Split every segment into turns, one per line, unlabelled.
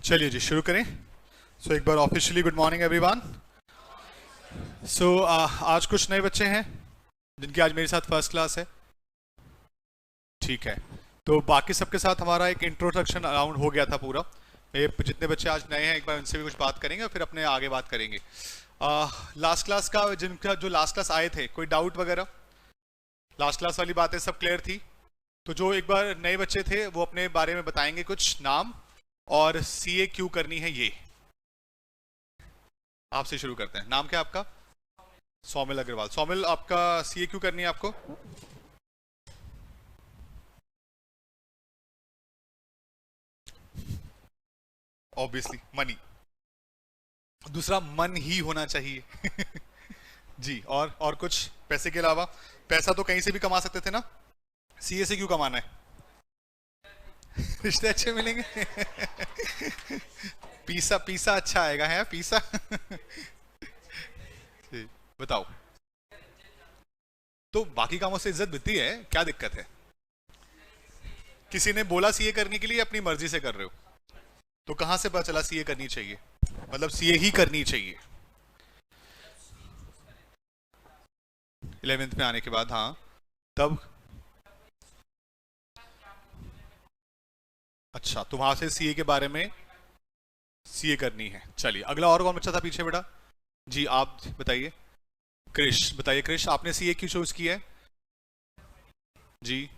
चलिए जी शुरू करें। एक बार ऑफिशियली गुड मॉर्निंग एवरीवन। आज कुछ नए बच्चे हैं जिनकी आज मेरे साथ फर्स्ट क्लास है। ठीक है, तो बाकी सबके साथ हमारा एक इंट्रोडक्शन राउंड हो गया था पूरा। जितने बच्चे आज नए हैं एक बार उनसे भी कुछ बात करेंगे और फिर अपने आगे बात करेंगे। लास्ट क्लास का जिनका जो लास्ट क्लास आए थे, कोई डाउट वगैरह? लास्ट क्लास वाली बातें सब क्लियर थी? तो जो एक बार नए बच्चे थे वो अपने बारे में बताएंगे, कुछ नाम और सीए क्यों करनी है। ये आपसे शुरू करते हैं। नाम क्या आपका? सौमिल अग्रवाल। सौमिल, आपका सीए क्यों करनी है आपको? Obviously money. दूसरा, मन ही होना चाहिए जी। और कुछ पैसे के अलावा? पैसा तो कहीं से भी कमा सकते थे ना, सीए से क्यों कमाना है? रिश्ते अच्छे मिलेंगे पीसा पीसा अच्छा आएगा है पीसा बताओ। तो बाकी कामों से इज्जत मिलती है, क्या दिक्कत है? किसी ने बोला सीए करने के लिए, अपनी मर्जी से कर रहे हो, तो कहां से पता चला सीए करनी चाहिए? मतलब सीए ही करनी चाहिए 11th में आने के बाद। हाँ, तब अच्छा, तो वहां से सीए के बारे में सीए करनी है। चलिए अगला। और कौन बच्चा था पीछे बेटा? जी आप बताइए। क्रिश, बताइए क्रिश, आपने सीए क्यों चूज किया है? जी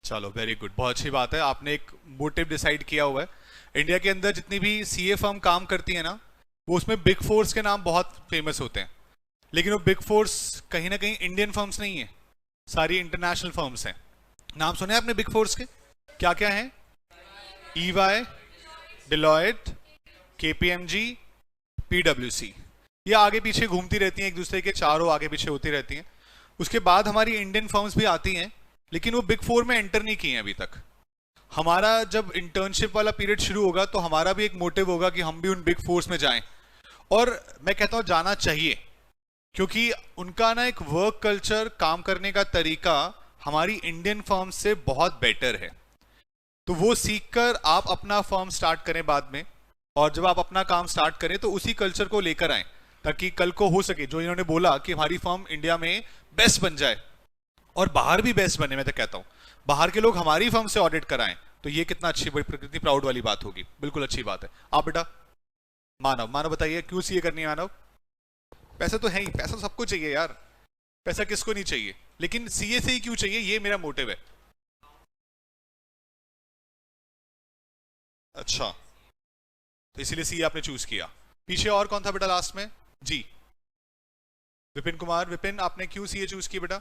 चलो वेरी गुड, बहुत अच्छी बात है। आपने एक मोटिव डिसाइड किया हुआ है। इंडिया के अंदर जितनी भी सीए फर्म काम करती है ना, वो उसमें बिग फोर्स के नाम बहुत फेमस होते हैं, लेकिन वो बिग फोर्स कहीं ना कहीं इंडियन फर्म्स नहीं है, सारी इंटरनेशनल फर्म्स हैं। नाम सुने आपने बिग फोर्स के? क्या क्या हैं? ईवाई, डिलॉयट, केपीएमजी, पीडब्ल्यूसी। ये आगे पीछे घूमती रहती हैं, एक दूसरे के चारों आगे पीछे होती रहती हैं। उसके बाद हमारी इंडियन फर्म्स भी आती हैं, लेकिन वो बिग फोर में एंटर नहीं किए हैं अभी तक। हमारा जब इंटर्नशिप वाला पीरियड शुरू होगा तो हमारा भी एक मोटिव होगा कि हम भी उन बिग फोर्स में जाएं, और मैं कहता हूं जाना चाहिए, क्योंकि उनका ना एक वर्क कल्चर, काम करने का तरीका हमारी इंडियन फर्म से बहुत बेटर है। तो वो सीखकर आप अपना फर्म स्टार्ट करें बाद में, और जब आप अपना काम स्टार्ट करें तो उसी कल्चर को लेकर आए, ताकि कल को हो सके जो इन्होंने बोला कि हमारी फर्म इंडिया में बेस्ट बन जाए और बाहर भी बेस्ट बने। मैं तो कहता हूं बाहर के लोग हमारी फर्म से ऑडिट कराएं, तो ये कितना अच्छी, कितनी प्राउड वाली बात होगी। बिल्कुल अच्छी बात है। आप बेटा मानव, मानव बताइए क्यों सीए करनी है मानव? पैसा तो है ही, पैसा तो सबको चाहिए यार, पैसा किसको नहीं चाहिए, लेकिन सीए से ही क्यों चाहिए, ये मेरा मोटिव है। अच्छा, तो इसीलिए सीए आपने चूज किया। पीछे और कौन था बेटा लास्ट में? जी विपिन कुमार। विपिन, आपने क्यों सीए चूज किया बेटा?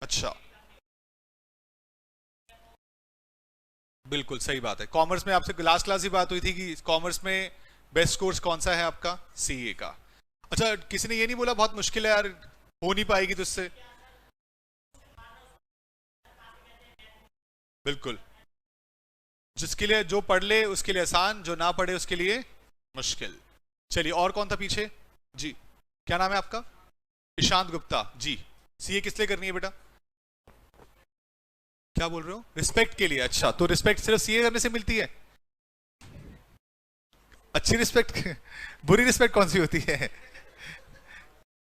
अच्छा, बिल्कुल सही बात है। कॉमर्स में आपसे लास्ट क्लास ही बात हुई थी कि कॉमर्स में बेस्ट कोर्स कौन सा है आपका? सीए का। अच्छा, किसी ने ये नहीं बोला बहुत मुश्किल है यार, हो नहीं पाएगी तुझसे? बिल्कुल, जिसके लिए जो पढ़ ले उसके लिए आसान, जो ना पढ़े उसके लिए मुश्किल। चलिए और कौन था पीछे? जी क्या नाम है आपका? ईशांत गुप्ता जी। सीए किस लिए करनी है बेटा? क्या बोल रहे हो? रिस्पेक्ट के लिए। अच्छा, तो रिस्पेक्ट सिर्फ सीए करने से मिलती है? अच्छी रिस्पेक्ट बुरी रिस्पेक्ट कौन सी होती है?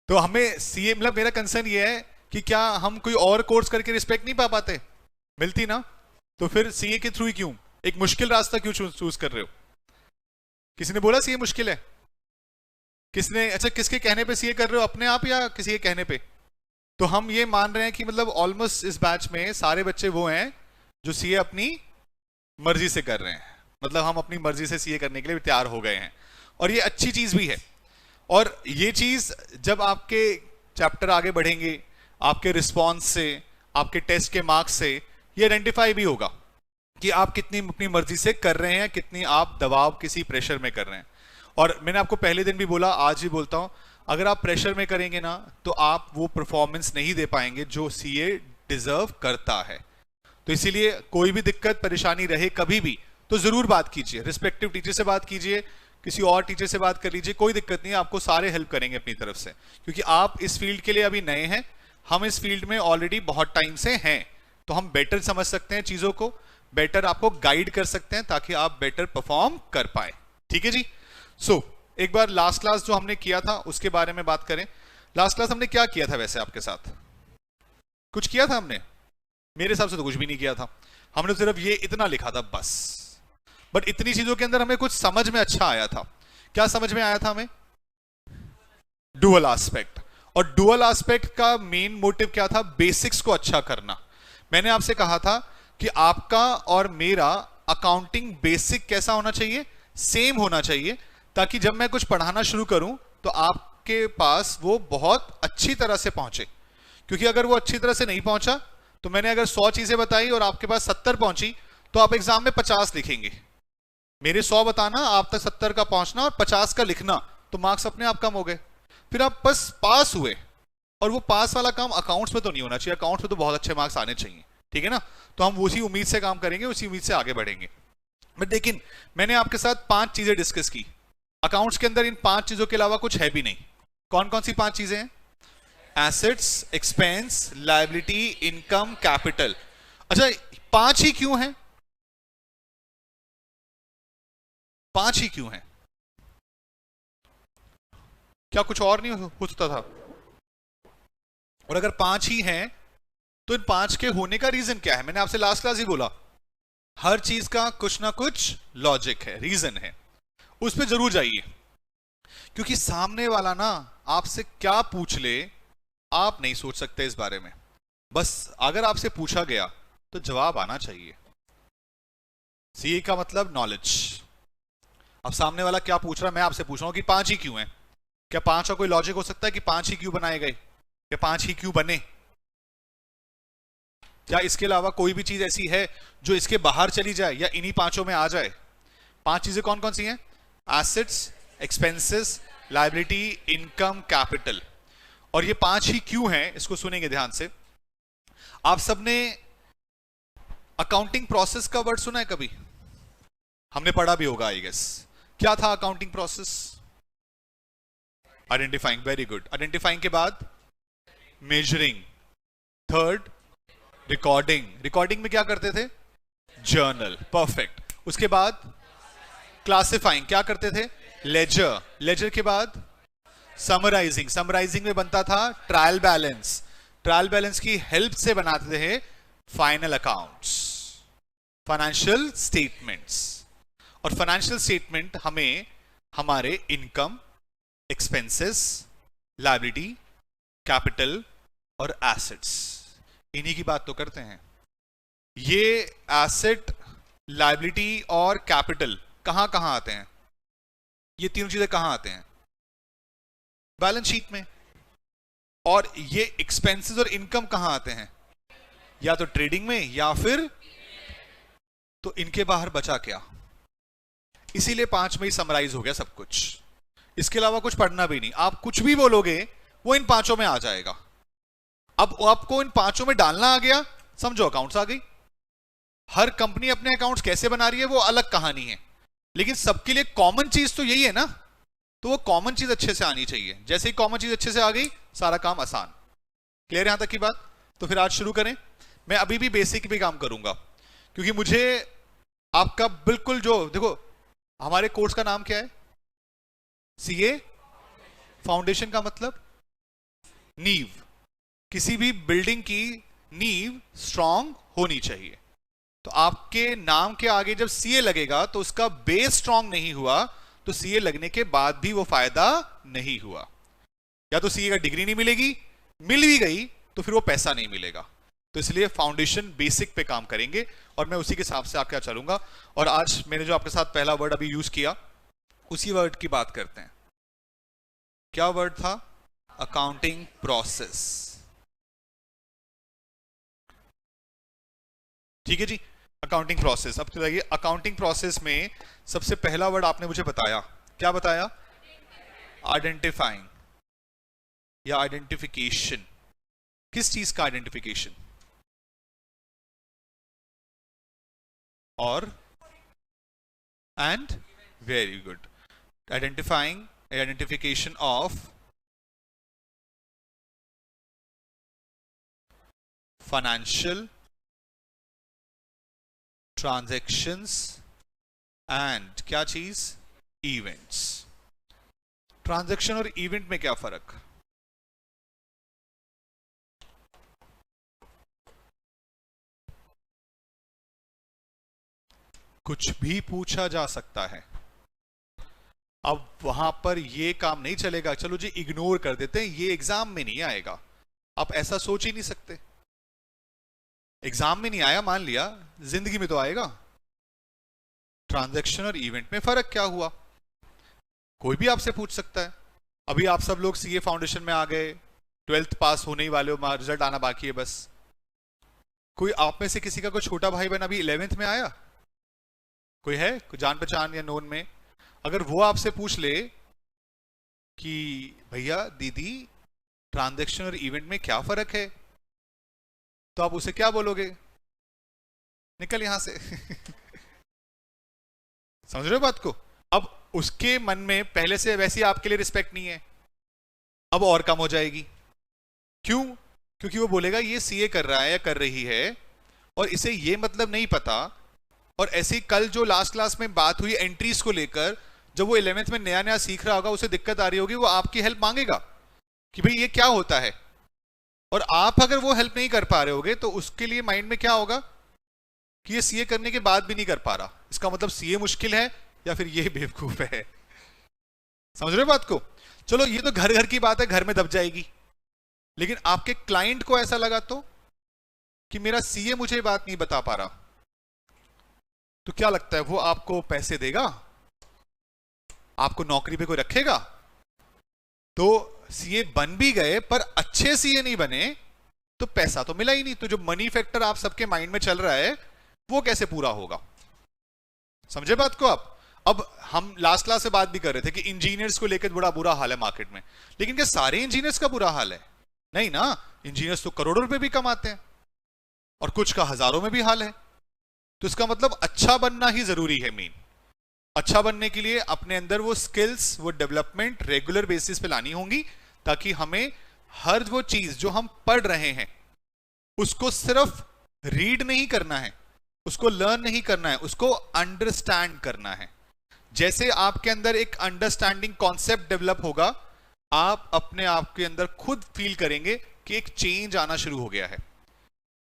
तो हमें सीए, मतलब मेरा कंसर्न ये है कि क्या हम कोई और कोर्स करके रिस्पेक्ट नहीं पा पाते? मिलती ना, तो फिर सीए के थ्रू ही क्यों? एक मुश्किल रास्ता क्यों चूज कर रहे हो? किसी ने बोला सीए मुश्किल है? किसने? अच्छा, किसके कहने पे सीए कर रहे हो, अपने आप या किसी के कहने पे? तो हम ये मान रहे हैं कि मतलब ऑलमोस्ट इस बैच में सारे बच्चे वो हैं जो सीए अपनी मर्जी से कर रहे हैं, मतलब हम अपनी मर्जी से सीए करने के लिए तैयार हो गए हैं, और ये अच्छी चीज भी है। और ये चीज जब आपके चैप्टर आगे बढ़ेंगे, आपके रिस्पॉन्स से, आपके टेस्ट के मार्क्स से ये आइडेंटिफाई भी होगा कि आप कितनी अपनी मर्जी से कर रहे हैं, कितनी आप दबाव, किसी प्रेशर में कर रहे हैं। और मैंने आपको पहले दिन भी बोला, आज भी बोलता हूं, अगर आप प्रेशर में करेंगे ना तो आप वो परफॉर्मेंस नहीं दे पाएंगे जो सीए डिजर्व करता है। तो इसीलिए कोई भी दिक्कत परेशानी रहे कभी भी तो जरूर बात कीजिए, रिस्पेक्टिव टीचर से बात कीजिए, किसी और टीचर से बात कर लीजिए, कोई दिक्कत नहीं है, आपको सारे हेल्प करेंगे अपनी तरफ से, क्योंकि आप इस फील्ड के लिए अभी नए हैं। हम इस फील्ड में ऑलरेडी बहुत टाइम से हैं, तो हम बेटर समझ सकते हैं चीजों को, बेटर आपको गाइड कर सकते हैं ताकि आप बेटर परफॉर्म कर पाए। ठीक है जी। सो एक बार लास्ट क्लास जो हमने किया था उसके बारे में बात करें। लास्ट क्लास हमने क्या किया था वैसे आपके साथ? कुछ किया था हमने? मेरे हिसाब से तो कुछ भी नहीं किया था, हमने सिर्फ ये इतना लिखा था बस। बट इतनी चीजों के अंदर हमें कुछ समझ में अच्छा आया था। क्या समझ में आया था हमें? Dual aspect. और डुअल एस्पेक्ट का मेन मोटिव क्या था? बेसिक्स को अच्छा करना। मैंने आपसे कहा था कि आपका और मेरा अकाउंटिंग बेसिक कैसा होना चाहिए? सेम होना चाहिए, ताकि जब मैं कुछ पढ़ाना शुरू करूं तो आपके पास वो बहुत अच्छी तरह से पहुंचे। क्योंकि अगर वो अच्छी तरह से नहीं पहुंचा तो मैंने अगर 100 चीजें बताई और आपके पास 70 पहुंची तो आप एग्जाम में 50 लिखेंगे। मेरे 100 बताना, आप तक 70 का पहुंचना और 50 का लिखना, तो मार्क्स अपने आप कम हो गए। फिर आप बस पास हुए, और वो पास वाला काम अकाउंट्स में तो नहीं होना चाहिए, अकाउंट्स में तो बहुत अच्छे मार्क्स आने चाहिए। ठीक है ना? तो हम उसी उम्मीद से काम करेंगे, उसी उम्मीद से आगे बढ़ेंगे। बट लेकिन मैंने आपके साथ 5 चीजें डिस्कस की। अकाउंट्स के अंदर इन 5 चीजों के अलावा कुछ है भी नहीं। कौन कौन सी 5 चीजें हैं? Assets, expense, liability, income, capital. अच्छा, 5 ही क्यों हैं? 5 ही क्यों हैं? क्या कुछ और नहीं हो सकता था? और अगर 5 ही हैं तो इन 5 के होने का रीजन क्या है? मैंने आपसे लास्ट क्लास ही बोला, हर चीज का कुछ ना कुछ लॉजिक है, रीजन है, उस पर जरूर जाइए। क्योंकि सामने वाला ना आपसे क्या पूछ ले आप नहीं सोच सकते इस बारे में। बस अगर आपसे पूछा गया तो जवाब आना चाहिए। सीए का मतलब नॉलेज। अब सामने वाला क्या पूछ रहा है, मैं आपसे पूछ रहा हूं कि 5 ही क्यों है। क्या 5 का कोई लॉजिक हो सकता है कि 5 ही क्यों बनाए गए, या 5 ही क्यों बने? क्या इसके अलावा कोई भी चीज ऐसी है जो इसके बाहर चली जाए या इन्हीं 5 में आ जाए? 5 चीजें कौन कौन सी हैं? Assets, expenses, liability, income, capital. और ये 5 ही क्यों हैं, इसको सुनेंगे ध्यान से। आप सबने अकाउंटिंग प्रोसेस का वर्ड सुना है कभी? हमने पढ़ा भी होगा आई गेस। क्या था accounting process? Identifying, very good. Identifying के बाद मेजरिंग, थर्ड रिकॉर्डिंग। रिकॉर्डिंग में क्या करते थे? Journal, perfect. उसके बाद क्लासिफाइंग, क्या करते थे? लेजर। लेजर के बाद समराइजिंग। समराइजिंग में बनता था ट्रायल बैलेंस। ट्रायल बैलेंस की हेल्प से बनाते थे फाइनल अकाउंट्स, फाइनेंशियल स्टेटमेंट्स। और फाइनेंशियल स्टेटमेंट हमें हमारे इनकम, एक्सपेंसेस, लायबिलिटी, कैपिटल और एसेट्स, इन्हीं की बात तो करते हैं। ये एसेट, लायबिलिटी और कैपिटल कहां कहां आते हैं? ये तीनों चीजें कहां आते हैं? बैलेंस शीट में। और ये एक्सपेंसेस और इनकम कहां आते हैं? या तो ट्रेडिंग में या फिर, तो इनके बाहर बचा क्या? इसीलिए 5 में ही समराइज हो गया सब कुछ। इसके अलावा कुछ पढ़ना भी नहीं, आप कुछ भी बोलोगे वो इन 5 में आ जाएगा। अब आपको इन 5 में डालना आ गया, समझो अकाउंट्स आ गई। हर कंपनी अपने अकाउंट्स कैसे बना रही है वो अलग कहानी है, लेकिन सबके लिए कॉमन चीज तो यही है ना। तो वो कॉमन चीज अच्छे से आनी चाहिए। जैसे ही कॉमन चीज अच्छे से आ गई, सारा काम आसान। क्लियर यहां तक की बात? तो फिर आज शुरू करें। मैं अभी भी बेसिक भी काम करूंगा, क्योंकि मुझे आपका बिल्कुल जो, देखो हमारे कोर्स का नाम क्या है? CA foundation. का मतलब नींव। किसी भी बिल्डिंग की नींव स्ट्रांग होनी चाहिए। तो आपके नाम के आगे जब सीए लगेगा तो उसका बेस स्ट्रांग नहीं हुआ तो सीए लगने के बाद भी वो फायदा नहीं हुआ। या तो सीए का डिग्री नहीं मिलेगी, मिल भी गई तो फिर वो पैसा नहीं मिलेगा। तो इसलिए फाउंडेशन बेसिक पे काम करेंगे और मैं उसी के हिसाब से आपके साथ चलूंगा। और आज मैंने जो आपके साथ पहला वर्ड अभी यूज किया, उसी वर्ड की बात करते हैं। क्या वर्ड था? Accounting process. ठीक है जी, अकाउंटिंग प्रोसेस। अब बताइए, अकाउंटिंग प्रोसेस में सबसे पहला वर्ड आपने मुझे बताया, क्या बताया? आइडेंटिफाइंग या आइडेंटिफिकेशन। किस चीज का आइडेंटिफिकेशन? और and, very good. Identifying, identification of financial transactions and क्या चीज, इवेंट्स। ट्रांजैक्शन और इवेंट में क्या फर्क? कुछ भी पूछा जा सकता है। अब वहां पर ये काम नहीं चलेगा, चलो जी इग्नोर कर देते हैं, ये एग्जाम में नहीं आएगा। आप ऐसा सोच ही नहीं सकते। एग्जाम में नहीं आया मान लिया, जिंदगी में तो आएगा। ट्रांजैक्शन और इवेंट में फर्क क्या हुआ? कोई भी आपसे पूछ सकता है। अभी आप सब लोग सीए फाउंडेशन में आ गए, 12th पास होने ही वाले हो, रिजल्ट आना बाकी है बस। कोई आप में से किसी का कोई छोटा भाई बहन अभी 11th में आया? कोई है, कोई जान पहचान या नोन में? अगर वो आपसे पूछ ले कि भैया दीदी ट्रांजैक्शन और इवेंट में क्या फर्क है, तो आप उसे क्या बोलोगे? निकल यहां से। समझ रहे हो बात को? अब उसके मन में पहले से वैसी आपके लिए रिस्पेक्ट नहीं है, अब और कम हो जाएगी। क्यों? क्योंकि वो बोलेगा ये सीए कर रहा है या कर रही है और इसे ये मतलब नहीं पता। और ऐसी कल जो लास्ट क्लास में बात हुई एंट्रीज को लेकर, जब वो 11th में नया नया सीख रहा होगा, उसे दिक्कत आ रही होगी, वो आपकी हेल्प मांगेगा कि भाई ये क्या होता है। और आप अगर वो हेल्प नहीं कर पा रहे होगे तो उसके लिए माइंड में क्या होगा कि ये सीए करने के बाद भी नहीं कर पा रहा, इसका मतलब सीए मुश्किल है या फिर ये बेवकूफ है। समझ रहे हो बात को? चलो ये तो घर घर की बात है, घर में दब जाएगी। लेकिन आपके क्लाइंट को ऐसा लगा तो कि मेरा सीए मुझे बात नहीं बता पा रहा, तो क्या लगता है वो आपको पैसे देगा? आपको नौकरी पे कोई रखेगा? तो सीए बन भी गए पर अच्छे सीए नहीं बने तो पैसा तो मिला ही नहीं। तो जो मनी फैक्टर आप सबके माइंड में चल रहा है वो कैसे पूरा होगा? समझे बात को आप? अब हम लास्ट क्लास से बात भी कर रहे थे कि इंजीनियर्स को लेकर बड़ा बुरा हाल है मार्केट में, लेकिन क्या सारे इंजीनियर्स का बुरा हाल है? नहीं ना, इंजीनियर्स तो करोड़ों रुपए भी कमाते हैं और कुछ का हजारों में भी हाल है। तो इसका मतलब अच्छा बनना ही जरूरी है। मेन अच्छा बनने के लिए अपने अंदर वो स्किल्स, वो डेवलपमेंट रेगुलर बेसिस पे लानी होंगी, ताकि हमें हर वो चीज जो हम पढ़ रहे हैं उसको सिर्फ रीड नहीं करना है, उसको लर्न नहीं करना है, उसको अंडरस्टैंड करना है। जैसे आपके अंदर एक अंडरस्टैंडिंग कॉन्सेप्ट डेवलप होगा, आप अपने आप के अंदर खुद फील करेंगे कि एक चेंज आना शुरू हो गया है,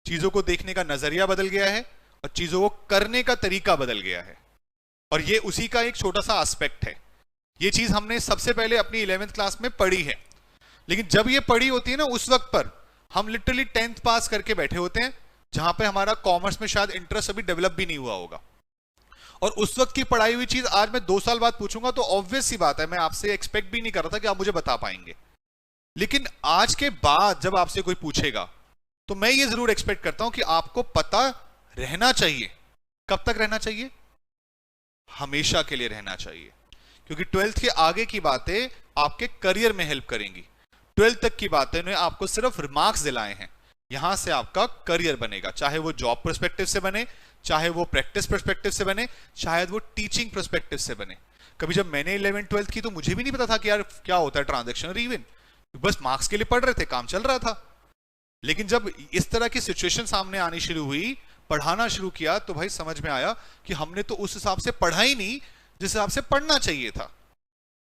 चीजों को देखने का नजरिया बदल गया है और चीजों को करने का तरीका बदल गया है। और ये उसी का एक छोटा सा एस्पेक्ट है। ये चीज हमने सबसे पहले अपनी 11th क्लास में पढ़ी है, लेकिन जब ये पढ़ी होती है ना, उस वक्त पर हम लिटरली 10th पास करके बैठे होते हैं, जहां पे हमारा कॉमर्स में शायद इंटरेस्ट अभी डेवलप भी नहीं हुआ होगा। और उस वक्त की पढ़ाई हुई चीज आज मैं 2 साल बाद पूछूंगा तो ऑब्वियस सी बात है, मैं आपसे एक्सपेक्ट भी नहीं कर रहा था कि आप मुझे बता पाएंगे। लेकिन आज के बाद जब आपसे कोई पूछेगा तो मैं ये जरूर एक्सपेक्ट करता हूं कि आपको पता रहना चाहिए। कब तक रहना चाहिए? हमेशा के लिए रहना चाहिए, क्योंकि 12th के आगे की बातें आपके करियर में हेल्प करेंगी। 12th तक की बातें ने आपको सिर्फ रिमार्क्स दिलाए हैं, यहां से आपका करियर बनेगा, चाहे वो जॉब पर्सपेक्टिव से बने, चाहे वो प्रैक्टिस पर्सपेक्टिव से बने, शायद वो टीचिंग पर्सपेक्टिव से बने। कभी जब मैंने 11th 12th की तो मुझे भी नहीं पता था कि यार क्या होता है ट्रांजैक्शन और इवेंट, बस मार्क्स के लिए पढ़ रहे थे, काम चल रहा था। लेकिन जब इस तरह की सिचुएशन सामने आनी शुरू हुई, पढ़ाना शुरू किया, तो भाई समझ में आया कि हमने तो उस हिसाब से पढ़ा ही नहीं जिस हिसाब से पढ़ना चाहिए था।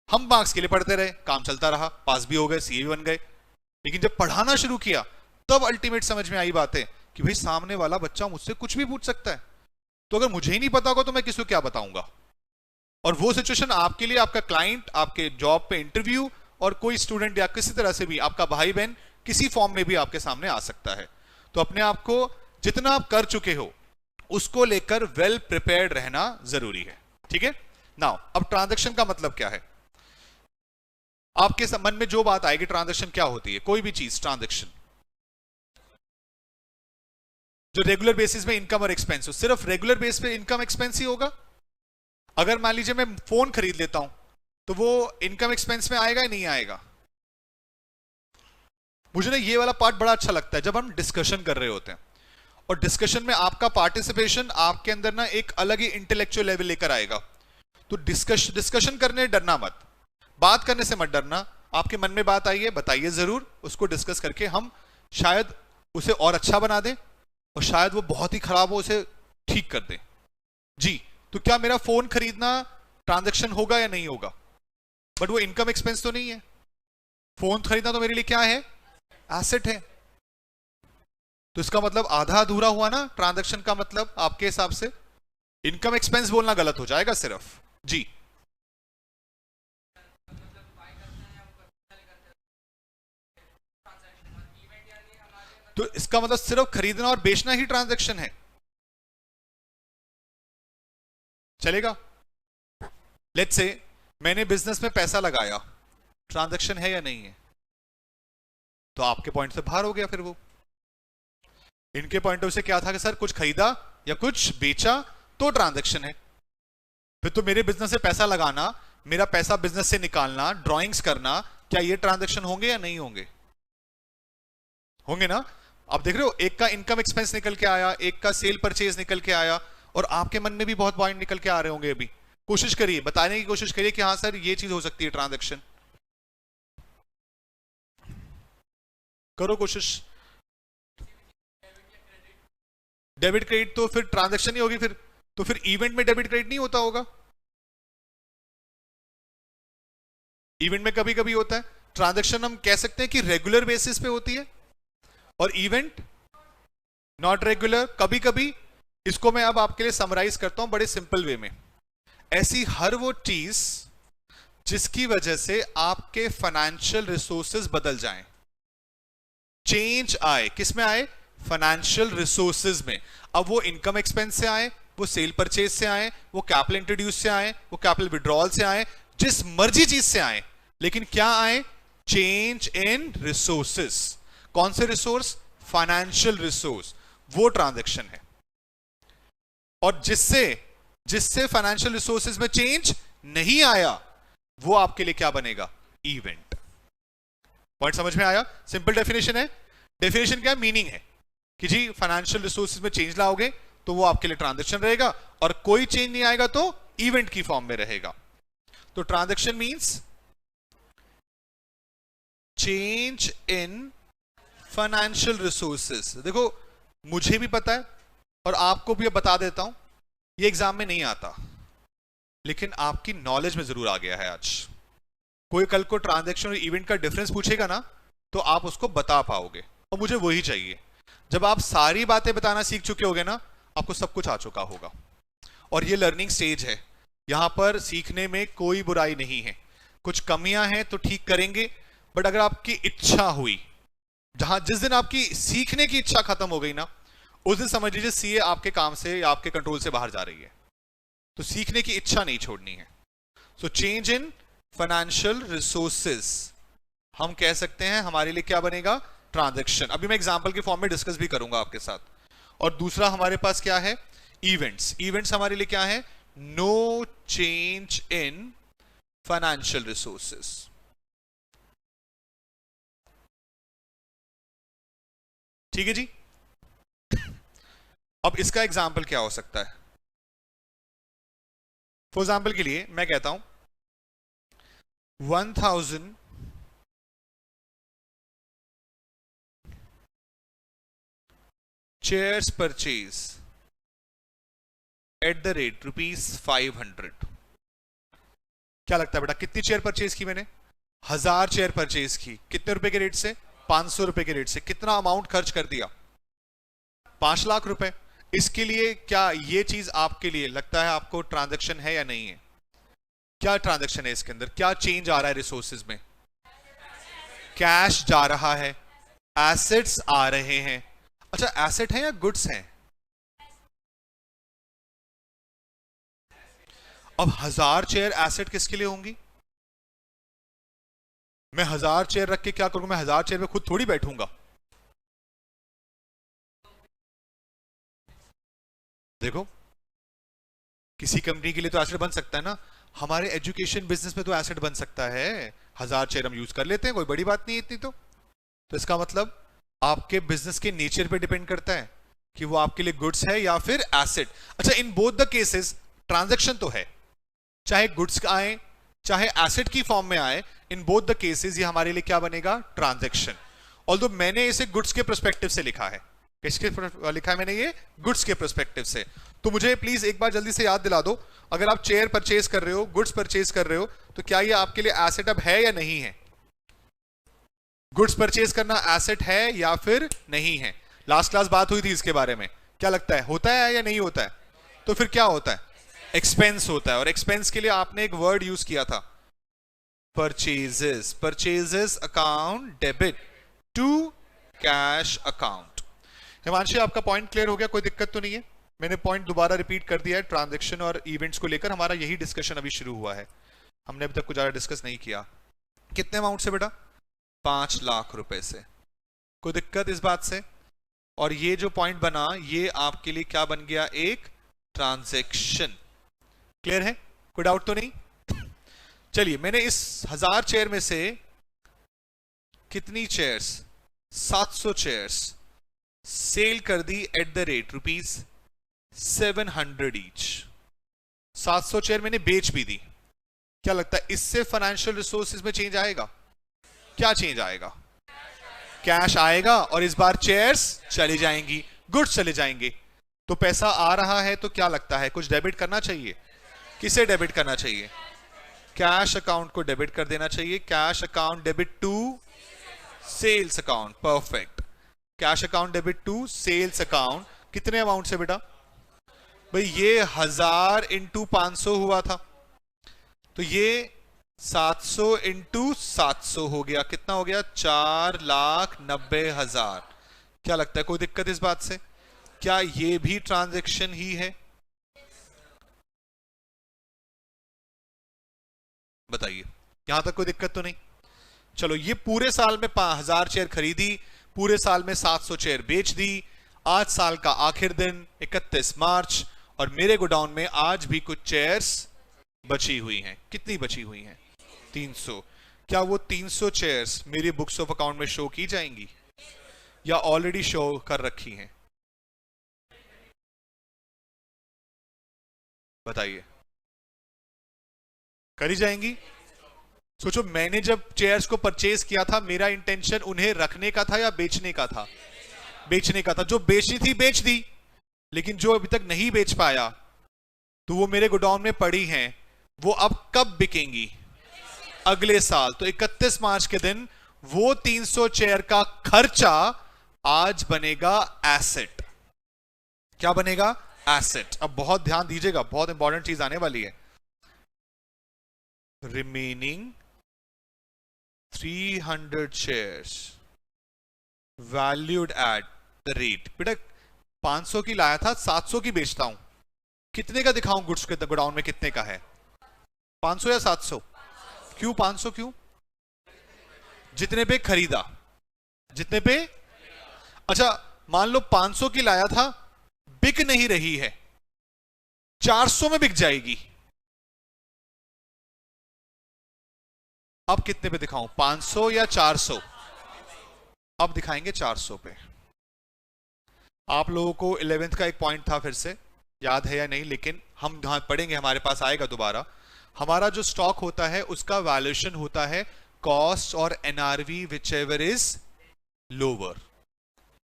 हम मार्क्स के लिए पढ़ते रहे, काम चलता रहा, पास भी हो गए, सीए भी बन गए। लेकिन जब पढ़ाना शुरू किया तब अल्टीमेट समझ में आई बातें कि भाई सामने वाला बच्चा मुझसे कुछ भी पूछ सकता है, तो अगर मुझे ही नहीं पता होगा तो मैं किसको क्या बताऊंगा। और वो सिचुएशन आपके लिए, आपका क्लाइंट, आपके जॉब पे इंटरव्यू, और कोई स्टूडेंट या किसी तरह से भी आपका भाई बहन किसी फॉर्म में भी आपके सामने आ सकता है। तो अपने आप को जितना आप कर चुके हो उसको लेकर वेल प्रिपेयर्ड रहना जरूरी है। ठीक है? नाउ अब ट्रांजैक्शन का मतलब क्या है? आपके मन में जो बात आएगी, ट्रांजैक्शन क्या होती है? कोई भी चीज ट्रांजैक्शन जो रेगुलर बेसिस पे इनकम और एक्सपेंस हो। सिर्फ रेगुलर बेस पे इनकम एक्सपेंस ही होगा? अगर मान लीजिए मैं फोन खरीद लेता हूं तो वो इनकम एक्सपेंस में आएगा या नहीं आएगा? मुझे ना ये वाला पार्ट बड़ा अच्छा लगता है जब हम डिस्कशन कर रहे होते हैं, और डिस्कशन में आपका पार्टिसिपेशन आपके अंदर ना एक अलग ही इंटेलेक्चुअल लेवल लेकर आएगा। तो डिस्कशन करने डरना मत, बात करने से मत डरना। आपके मन में बात आई है, बताइए जरूर, उसको डिस्कस करके हम शायद उसे और अच्छा बना दें, और शायद वो बहुत ही खराब हो उसे ठीक कर दें। जी, तो क्या मेरा फोन खरीदना ट्रांजैक्शन होगा या नहीं होगा? बट वो इनकम एक्सपेंस तो नहीं है। फोन खरीदना तो मेरे लिए क्या है? एसेट है। तो इसका मतलब आधा अधूरा हुआ ना ट्रांजैक्शन का मतलब आपके हिसाब से? इनकम एक्सपेंस बोलना गलत हो जाएगा सिर्फ। जी, तो इसका मतलब सिर्फ खरीदना और बेचना ही ट्रांजैक्शन है, चलेगा? लेट्स से मैंने बिजनेस में पैसा लगाया, ट्रांजैक्शन है या नहीं है? तो आपके पॉइंट से बाहर हो गया फिर वो। इनके पॉइंट ऑफ से क्या था कि सर कुछ खरीदा या कुछ बेचा तो ट्रांजैक्शन है। फिर तो मेरे बिजनेस से पैसा लगाना, मेरा पैसा बिजनेस से निकालना, ड्राइंग्स करना, क्या ये ट्रांजैक्शन होंगे या नहीं होंगे? होंगे ना। आप देख रहे हो, एक का इनकम एक्सपेंस निकल के आया, एक का सेल परचेज निकल के आया, और आपके मन में भी बहुत पॉइंट निकल के आ रहे होंगे। अभी कोशिश करिए, बताने की कोशिश करिए कि हाँ सर ये चीज हो सकती है ट्रांजैक्शन। करो कोशिश। डेबिट क्रेडिट तो फिर ट्रांजैक्शन ही होगी फिर। तो फिर इवेंट में डेबिट क्रेडिट नहीं होता होगा? इवेंट में कभी कभी होता है। ट्रांजैक्शन हम कह सकते हैं कि रेगुलर बेसिस पे होती है, और इवेंट नॉट रेगुलर, कभी कभी। इसको मैं अब आपके लिए समराइज करता हूं बड़े सिंपल वे में। ऐसी हर वो चीज जिसकी वजह से आपके फाइनेंशियल रिसोर्सेज बदल जाएं, चेंज आए, किस में आए? फाइनेंशियल रिसोर्सेज में। अब वो इनकम एक्सपेंस से आए, वो सेल परचेज से आए, वो कैपिटल इंट्रोड्यूस से आए, वो कैपिटल विड्रॉल से आए, जिस मर्जी चीज से आए, लेकिन क्या आए? Change in resources. कौन से रिसोर्स? Financial resource. वो ट्रांजैक्शन है। और जिससे फाइनेंशियल रिसोर्सेज में चेंज नहीं आया, वो आपके लिए क्या बनेगा? इवेंट। पॉइंट समझ में आया? सिंपल डेफिनेशन है। डेफिनेशन क्या? मीनिंग है कि जी फाइनेंशियल रिसोर्सेज में चेंज लाओगे तो वो आपके लिए ट्रांजैक्शन रहेगा, और कोई चेंज नहीं आएगा तो इवेंट की फॉर्म में रहेगा। तो transaction means change in financial resources. देखो, मुझे भी पता है और आपको भी बता देता हूं, ये एग्जाम में नहीं आता, लेकिन आपकी नॉलेज में जरूर आ गया है आज। कोई कल को ट्रांजैक्शन और इवेंट का डिफरेंस पूछेगा ना, तो आप उसको बता पाओगे, और मुझे वही चाहिए। जब आप सारी बातें बताना सीख चुके होगे ना, आपको सब कुछ आ चुका होगा। और ये लर्निंग स्टेज है, यहां पर सीखने में कोई बुराई नहीं है। कुछ कमियां हैं तो ठीक करेंगे, बट अगर आपकी इच्छा हुई, जिस दिन आपकी सीखने की इच्छा खत्म हो गई ना, उस दिन समझ लीजिए सीए आपके काम से या आपके कंट्रोल से बाहर जा रही है। तो सीखने की इच्छा नहीं छोड़नी है। So change in financial resources हम कह सकते हैं हमारे लिए क्या बनेगा? ट्रांजैक्शन। अभी मैं एग्जांपल के फॉर्म में डिस्कस भी करूंगा आपके साथ। और दूसरा हमारे पास क्या है? इवेंट्स। इवेंट्स हमारे लिए क्या है? No change in financial resources. ठीक है जी। अब इसका एग्जाम्पल क्या हो सकता है? फॉर एग्जाम्पल के लिए मैं कहता हूं 1000 chairs purchase eight the rate ₹500। क्या लगता है बेटा, कितनी चेयर परचेज की मैंने? 1000 चेयर परचेज की। कितने रुपए के रेट से? 500 रुपए के रेट से। कितना अमाउंट खर्च कर दिया? 5 लाख रुपए। इसके लिए क्या ये चीज आपके लिए लगता है आपको ट्रांजैक्शन है या नहीं है? क्या ट्रांजैक्शन है इसके अंदर? क्या चेंज आ रहा है रिसोर्सेज में? कैश जा रहा है, एसेट्स आ रहे हैं। अच्छा, एसेट है या गुड्स हैं? अब 1000 चेयर एसेट किसके लिए होंगी? मैं 1000 चेयर रख के क्या करूंगा? मैं 1000 चेयर में खुद थोड़ी बैठूंगा। देखो, किसी कंपनी के लिए तो एसेट बन सकता है ना। हमारे एजुकेशन बिजनेस में तो एसेट बन सकता है। 1000 चेयर हम यूज कर लेते हैं, कोई बड़ी बात नहीं इतनी। तो इसका मतलब आपके बिजनेस के नेचर पे डिपेंड करता है कि वो आपके लिए गुड्स है या फिर एसेट। अच्छा, in both the cases transaction तो है, चाहे गुड्स आए चाहे एसेट की फॉर्म में आए। इन बोथ द केसेस ये हमारे लिए क्या बनेगा? ट्रांजैक्शन। ऑल्दो मैंने इसे गुड्स के पर्सपेक्टिव से लिखा है। किसके लिखा है मैंने? ये गुड्स के पर्सपेक्टिव से। तो मुझे प्लीज एक बार जल्दी से याद दिला दो, अगर आप चेयर परचेज कर रहे हो, गुड्स परचेज कर रहे हो, तो क्या ये आपके लिए एसेट अब है या नहीं है? गुड्स परचेज करना एसेट है या फिर नहीं है? लास्ट क्लास बात हुई थी इसके बारे में, क्या लगता है होता है या नहीं होता है? तो फिर क्या होता है? एक्सपेंस होता है। और एक्सपेंस के लिए आपने एक वर्ड यूज किया था, purchases. Purchases account debit to cash account. Himanshi आपका पॉइंट क्लियर हो गया? कोई दिक्कत तो नहीं है? मैंने पॉइंट दोबारा रिपीट कर दिया है। ट्रांजैक्शन और इवेंट्स को लेकर हमारा यही डिस्कशन अभी शुरू हुआ है, हमने अभी तक कुछ ज्यादा डिस्कस नहीं किया। कितने अमाउंट से बेटा? 5 लाख रुपए से। कोई दिक्कत इस बात से? और ये जो पॉइंट बना, ये आपके लिए क्या बन गया? एक ट्रांजैक्शन। क्लियर है? कोई डाउट तो नहीं? चलिए, मैंने इस 1000 चेयर में से कितनी चेयर्स? 700 चेयर्स सेल कर दी at the rate ₹700 each. 700 chair मैंने बेच भी दी। क्या लगता है इससे फाइनेंशियल रिसोर्सेज में चेंज आएगा? क्या चेंज आएगा? कैश आएगा, और इस बार चेयर्स चली जाएंगी, गुड्स चले जाएंगे। तो पैसा आ रहा है, तो क्या लगता है कुछ डेबिट करना चाहिए? किसे डेबिट करना चाहिए? कैश अकाउंट को डेबिट कर देना चाहिए। Cash account debit to sales account. Perfect. Cash account debit to sales account. कितने अमाउंट से बेटा? भाई ये 1000 इंटू 500 हुआ था, तो ये 700 इंटू 700 हो गया। कितना हो गया? 4,90,000। क्या लगता है कोई दिक्कत इस बात से? क्या ये भी ट्रांजैक्शन ही है? बताइए, यहां तक कोई दिक्कत तो नहीं? चलो, ये पूरे साल में 1000 चेयर खरीदी, पूरे साल में 700 चेयर बेच दी। आज साल का आखिर दिन 31 मार्च, और मेरे गोडाउन में आज भी कुछ चेयर्स बची हुई हैं। कितनी बची हुई हैं? 300। क्या वो 300 चेयर्स मेरी बुक्स ऑफ अकाउंट में शो की जाएंगी या ऑलरेडी शो कर रखी हैं? बताइए। करी जाएंगी? सोचो, मैंने जब चेयर्स को परचेज किया था, मेरा इंटेंशन उन्हें रखने का था या बेचने का था? बेचने का था। जो बेचनी थी बेच दी, लेकिन जो अभी तक नहीं बेच पाया, तो वो मेरे गोडाउन में पड़ी हैं। वो अब कब बिकेंगी? अगले साल। तो 31 मार्च के दिन वो 300 चेयर का खर्चा आज बनेगा एसेट। क्या बनेगा? एसेट। अब बहुत ध्यान दीजिएगा, बहुत इंपॉर्टेंट चीज आने वाली है। Remaining 300 chairs valued at the rate. बेटा 500 की लाया था, 700 की बेचता हूं, कितने का दिखाऊं गुड्स के गोडाउन में? कितने का है? 500 या 700? क्यों 500? क्यों? जितने पे खरीदा। जितने पे? अच्छा, मान लो 500 की लाया था, बिक नहीं रही है, 400 में बिक जाएगी। अब कितने पे दिखाऊं? 500 या 400? अब दिखाएंगे 400 पे। आप लोगों को 11th का एक पॉइंट था, फिर से याद है या नहीं, लेकिन हम पढ़ेंगे, हमारे पास आएगा दोबारा। हमारा जो स्टॉक होता है उसका वैल्यूएशन होता है कॉस्ट और NRV, which ever is lower.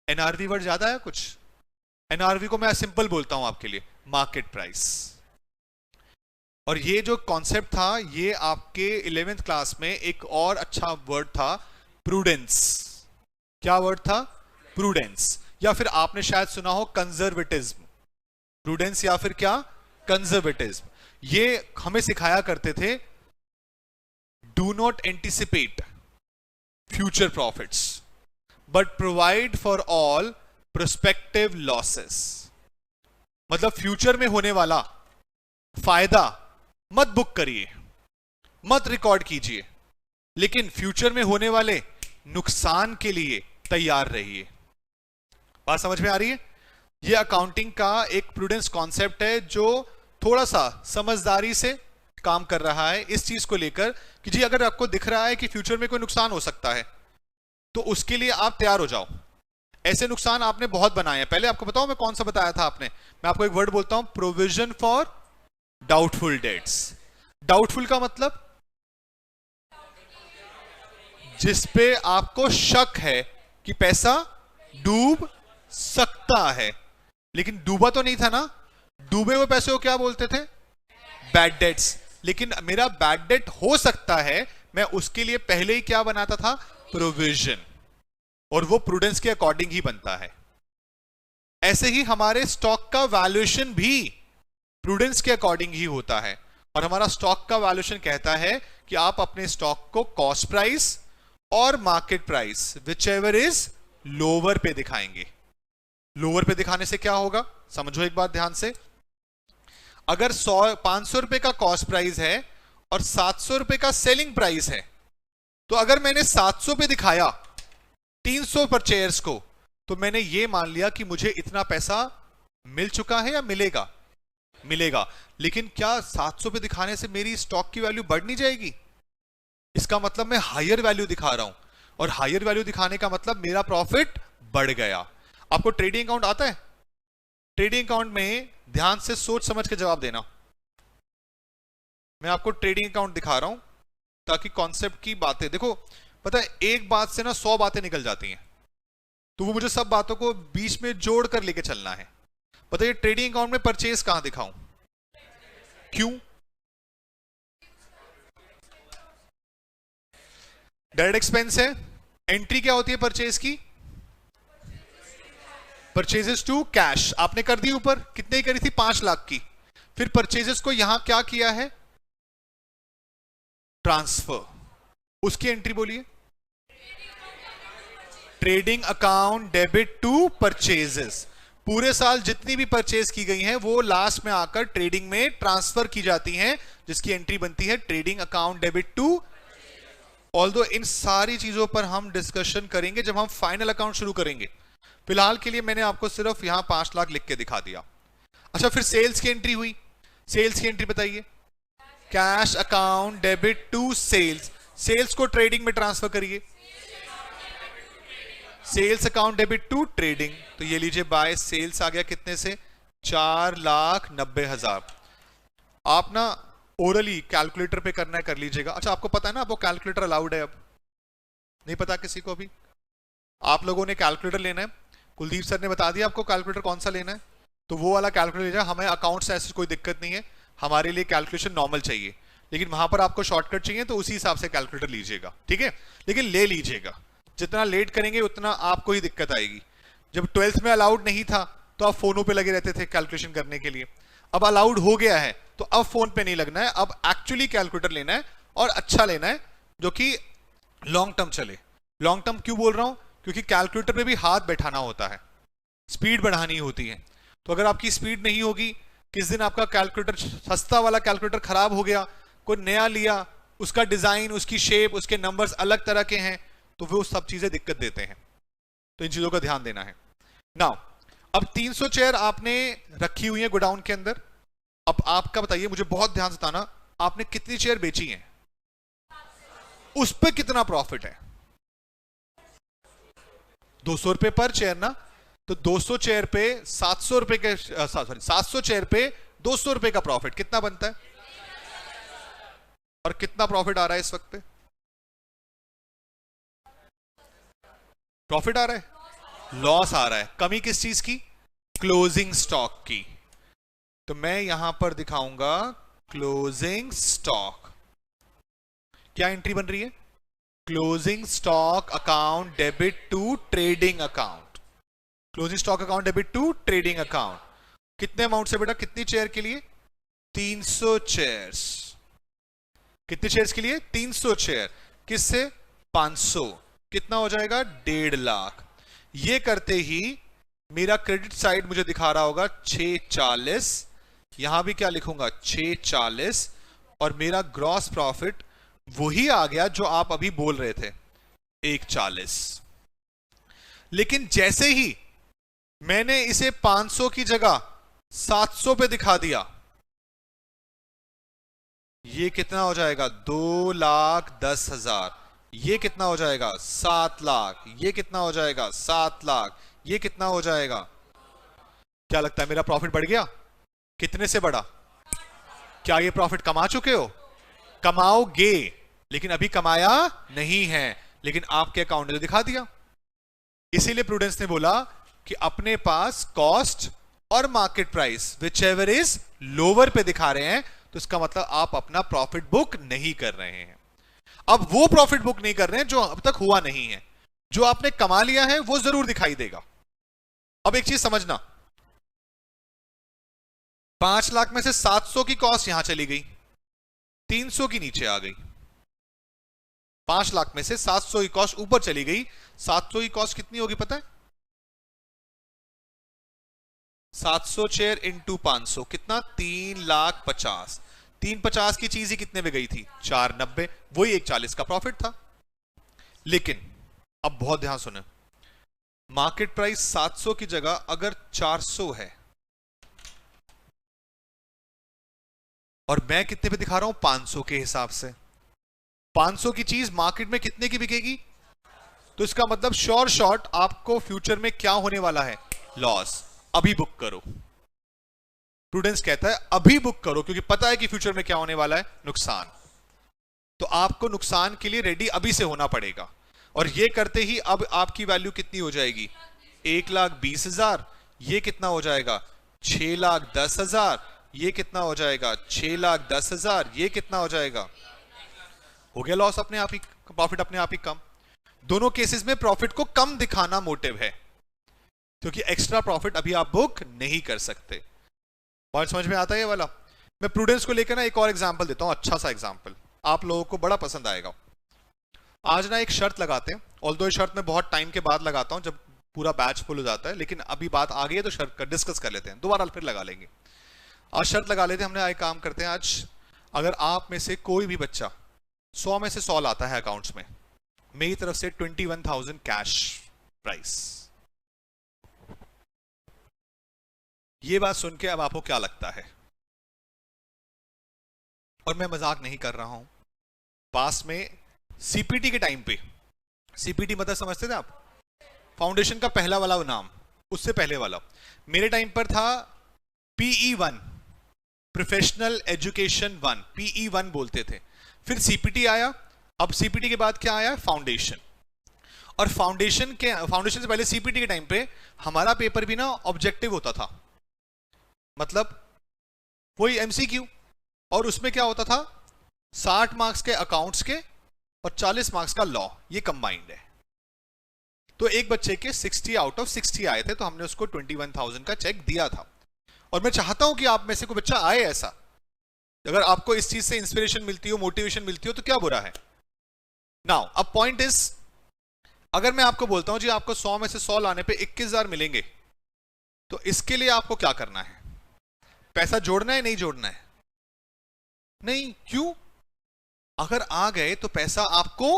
NRV word ज्यादा है कुछ? एनआरवी को मैं सिंपल बोलता हूं आपके लिए, मार्केट प्राइस। और ये जो कॉन्सेप्ट था, ये आपके 11th क्लास में एक और अच्छा वर्ड था, प्रूडेंस। क्या वर्ड था? प्रूडेंस। या फिर आपने शायद सुना हो कंजर्वेटिज्म। प्रूडेंस या फिर क्या? कंजर्वेटिज्म। ये हमें सिखाया करते थे, do not anticipate future profits but provide for all prospective losses. मतलब फ्यूचर में होने वाला फायदा मत बुक करिए, मत रिकॉर्ड कीजिए, लेकिन फ्यूचर में होने वाले नुकसान के लिए तैयार रहिए। बात समझ में आ रही है? यह अकाउंटिंग का एक प्रूडेंस कॉन्सेप्ट है, जो थोड़ा सा समझदारी से काम कर रहा है इस चीज को लेकर कि जी अगर आपको दिख रहा है कि फ्यूचर में कोई नुकसान हो सकता है, तो उसके लिए आप तैयार हो जाओ। ऐसे नुकसान आपने बहुत बनाए हैं। पहले आपको बताऊं मैं कौन सा बताया था आपने? मैं आपको एक वर्ड बोलता हूं, provision for doubtful debts. Doubtful का मतलब जिस पे आपको शक है कि पैसा डूब सकता है, लेकिन डूबा तो नहीं था ना। डूबे हुए पैसे को क्या बोलते थे? Bad debts. लेकिन मेरा बैड डेट हो सकता है, मैं उसके लिए पहले ही क्या बनाता था? प्रोविजन। और वो प्रूडेंस के अकॉर्डिंग ही बनता है। ऐसे ही हमारे स्टॉक का वैल्यूएशन भी प्रूडेंस के अकॉर्डिंग ही होता है। और हमारा स्टॉक का वैल्यूएशन कहता है कि आप अपने स्टॉक को कॉस्ट प्राइस और market price which ever is lower पे दिखाएंगे। लोअर पे दिखाने से क्या होगा, समझो एक बात ध्यान से। अगर 500 रुपए का कॉस्ट प्राइस है और 700 रुपए का सेलिंग प्राइस है, तो अगर मैंने 700 पे दिखाया 300 पर चेयर्स को, तो मैंने ये मान लिया कि मुझे इतना पैसा मिल चुका है या मिलेगा? मिलेगा। लेकिन क्या 700 पे दिखाने से मेरी स्टॉक की वैल्यू बढ़ नहीं जाएगी? इसका मतलब मैं हायर वैल्यू दिखा रहा हूं, और हायर वैल्यू दिखाने का मतलब मेरा प्रॉफिट बढ़ गया। आपको ट्रेडिंग अकाउंट आता है? ट्रेडिंग अकाउंट में ध्यान से सोच समझ के जवाब देना। मैं आपको ट्रेडिंग अकाउंट दिखा रहा हूं ताकि कॉन्सेप्ट की बातें देखो। पता है, एक बात से ना 100 बातें निकल जाती हैं, तो वो मुझे सब बातों को बीच में जोड़ कर लेके चलना है। पता है, ट्रेडिंग अकाउंट में परचेज कहां दिखाऊं? क्यों? डायरेक्ट एक्सपेंस है। एंट्री क्या होती है परचेज की? Purchases to cash. आपने कर दी ऊपर, कितने की करी थी? 5 लाख की। फिर परचेजेस को यहां क्या किया है? ट्रांसफर। उसकी एंट्री बोलिए। Trading account debit to purchases. पूरे साल जितनी भी परचेज की गई हैं वो लास्ट में आकर ट्रेडिंग में ट्रांसफर की जाती हैं, जिसकी एंट्री बनती है trading account debit to. Although इन सारी चीजों पर हम डिस्कशन करेंगे जब हम फाइनल अकाउंट शुरू करेंगे। फिलहाल के लिए मैंने आपको सिर्फ यहां 5 लाख लिख के दिखा दिया। अच्छा, फिर सेल्स की एंट्री हुई। सेल्स की एंट्री बताइए। Cash account debit to sales. Sales को ट्रेडिंग में ट्रांसफर करिए। Sales account debit to trading. तो ये लीजिए, बाय सेल्स आ गया कितने से? 4,90,000। आप ना ओरली कैलकुलेटर पे करना है, कर लीजिएगा। अच्छा, आपको पता है ना आपको कैलकुलेटर अलाउड है? अब नहीं पता किसी को? अभी आप लोगों ने कैलकुलेटर लेना है, कुलदीप सर ने बता दिया आपको कैलकुलेटर कौन सा लेना है, तो वो वाला कैलकुलेटर लीजिए। हमें अकाउंट से ऐसी कोई दिक्कत नहीं है, हमारे लिए कैलकुलेशन नॉर्मल चाहिए, लेकिन वहां पर आपको शॉर्टकट चाहिए तो उसी हिसाब से कैलकुलेटर लीजिएगा, ठीक है? लेकिन ले लीजिएगा, जितना लेट करेंगे उतना आपको ही दिक्कत आएगी। जब 12th में अलाउड नहीं था तो आप फोनों पे लगे रहते थे कैलकुलेशन करने के लिए। अब अलाउड हो गया है तो अब फोन पे नहीं लगना है, अब एक्चुअली कैलकुलेटर लेना है, और अच्छा लेना है जो कि लॉन्ग टर्म चले। लॉन्ग टर्म क्यों बोल रहा हूं? क्योंकि कैलकुलेटर पे भी हाथ बैठाना होता है, स्पीड बढ़ानी होती है। तो अगर आपकी स्पीड नहीं होगी, किस दिन आपका कैलकुलेटर, सस्ता वाला कैलकुलेटर खराब हो गया, कोई नया लिया, उसका डिजाइन, उसकी शेप, उसके नंबर्स अलग तरह के हैं, तो वो सब चीजें दिक्कत देते हैं। तो इन चीजों का ध्यान देना है। नाउ अब 300 चेयर आपने रखी हुई है गोडाउन के अंदर। अब आपका बताइए, मुझे बहुत ध्यान से बताना, आपने कितनी चेयर बेची हैं? उस पर कितना प्रॉफिट है? 200 रुपए पर चेयर ना। तो 200 चेयर पे 700 रुपए के, सॉरी 700 चेयर पे 200 रुपए का प्रॉफिट कितना बनता है? और कितना प्रॉफिट आ रहा है इस वक्त पे? प्रॉफिट आ रहा है, लॉस आ रहा है। कमी किस चीज की? क्लोजिंग स्टॉक की। तो मैं यहां पर दिखाऊंगा क्लोजिंग स्टॉक। क्या एंट्री बन रही है? Closing stock account debit to trading account. Closing stock account debit to trading account. कितने अमाउंट से बेटा? कितनी चेयर के लिए? 300 चेयर्स। कितनी चेयर्स के लिए? 300 चेयर। किससे? 500। कितना हो जाएगा? 1.5 लाख। ये करते ही मेरा क्रेडिट साइड मुझे दिखा रहा होगा 640। यहां भी क्या लिखूंगा? 640। और मेरा ग्रॉस प्रॉफिट वही आ गया जो आप अभी बोल रहे थे, 140। लेकिन जैसे ही मैंने इसे 500 की जगह 700 पे दिखा दिया, ये कितना हो जाएगा? 2,10,000। ये कितना हो जाएगा? 7 लाख। ये कितना हो जाएगा? 7 लाख। ये कितना हो जाएगा? क्या लगता है, मेरा प्रॉफिट बढ़ गया? कितने से बढ़ा? क्या ये प्रॉफिट कमा चुके हो? कमाओगे, लेकिन अभी कमाया नहीं है, लेकिन आपके अकाउंट में तो दिखा दिया। इसीलिए प्रूडेंस ने बोला कि अपने पास कॉस्ट और market price which ever is lower पे दिखा रहे हैं, तो इसका मतलब आप अपना प्रॉफिट बुक नहीं कर रहे हैं। अब वो प्रॉफिट बुक नहीं कर रहे हैं जो अब तक हुआ नहीं है, जो आपने कमा लिया है वो जरूर दिखाई देगा। अब एक चीज समझना, 5 लाख में से 700 की कॉस्ट यहां चली गई, 300 की नीचे आ गई। 5 लाख में से 700 की कॉस्ट ऊपर चली गई। 700 की कॉस्ट कितनी होगी पता है? 700 शेयर इंटू 500 कितना? 3,50,000। 350 की चीज ही कितने में गई थी? 490। वही 140 का प्रॉफिट था। लेकिन अब बहुत ध्यान सुने, मार्केट प्राइस 700 की जगह अगर 400 है और मैं कितने पे दिखा रहा हूं? 500 के हिसाब से। 500 की चीज मार्केट में कितने की बिकेगी? तो इसका मतलब श्योर शॉर्ट आपको फ्यूचर में क्या होने वाला है? लॉस। अभी बुक करो। प्रूडेंस कहता है अभी बुक करो, क्योंकि पता है कि फ्यूचर में क्या होने वाला है? नुकसान। तो आपको नुकसान के लिए रेडी अभी से होना पड़ेगा। और ये करते ही अब आपकी वैल्यू कितनी हो जाएगी? 1,20,000। ये कितना हो जाएगा? 6,10,000। ये कितना हो जाएगा? 6,10,000। ये कितना हो जाएगा? हो गया लॉस अपने आप ही, प्रॉफिट अपने आप ही कम। दोनों केसेस में प्रॉफिट को कम दिखाना मोटिव है, क्योंकि एक्स्ट्रा प्रॉफिट अभी आप बुक नहीं कर सकते। पॉइंट समझ में आता है ये वाला? मैं प्रूडेंस को लेकर ना एक और एग्जांपल देता हूं, अच्छा सा एग्जांपल, आप लोगों को बड़ा पसंद आएगा। आज ना एक शर्त लगाते हैं, ऑल्दो शर्त में बहुत टाइम के बाद लगाता हूं जब पूरा बैच फुल हो जाता है, लेकिन अभी बात आ गई है तो शर्त का डिस्कस कर लेते हैं, दोबारा फिर लगा लेंगे। आज शर्त लगा लेते हैं, हमने एक काम करते हैं आज, अगर आप में से कोई भी बच्चा 100 में से 100 लाता है अकाउंट्स में, मेरी तरफ से 21,000 कैश प्राइस। ये बात सुन के अब आपको क्या लगता है? और मैं मजाक नहीं कर रहा हूं, पास में सीपीटी के टाइम पे, सीपीटी मतलब समझते थे आप? फाउंडेशन का पहला वाला नाम, उससे पहले वाला मेरे टाइम पर था PE1, प्रोफेशनल एजुकेशन 1, PE1 बोलते थे। फिर सीपीटी आया, अब सीपीटी के बाद क्या आया? फाउंडेशन। और फाउंडेशन से पहले सीपीटी के टाइम पे हमारा पेपर भी ना ऑब्जेक्टिव होता था, मतलब वही MCQ, और उसमें क्या होता था? 60 मार्क्स के अकाउंट्स के और 40 मार्क्स का लॉ, ये कंबाइंड है। तो एक बच्चे के 60 आउट ऑफ 60 आए थे, तो हमने उसको 21,000 का चेक दिया था। और मैं चाहता हूं कि आप में से कोई बच्चा आए ऐसा, अगर आपको इस चीज से इंस्पिरेशन मिलती हो, मोटिवेशन मिलती हो, तो क्या बुरा है? नाउ अब पॉइंट इज, अगर मैं आपको बोलता हूं जी आपको 100 में से 100 लाने पे 21,000 मिलेंगे, तो इसके लिए आपको क्या करना है? पैसा जोड़ना है, नहीं जोड़ना है? नहीं। क्यों? अगर आ गए तो पैसा आपको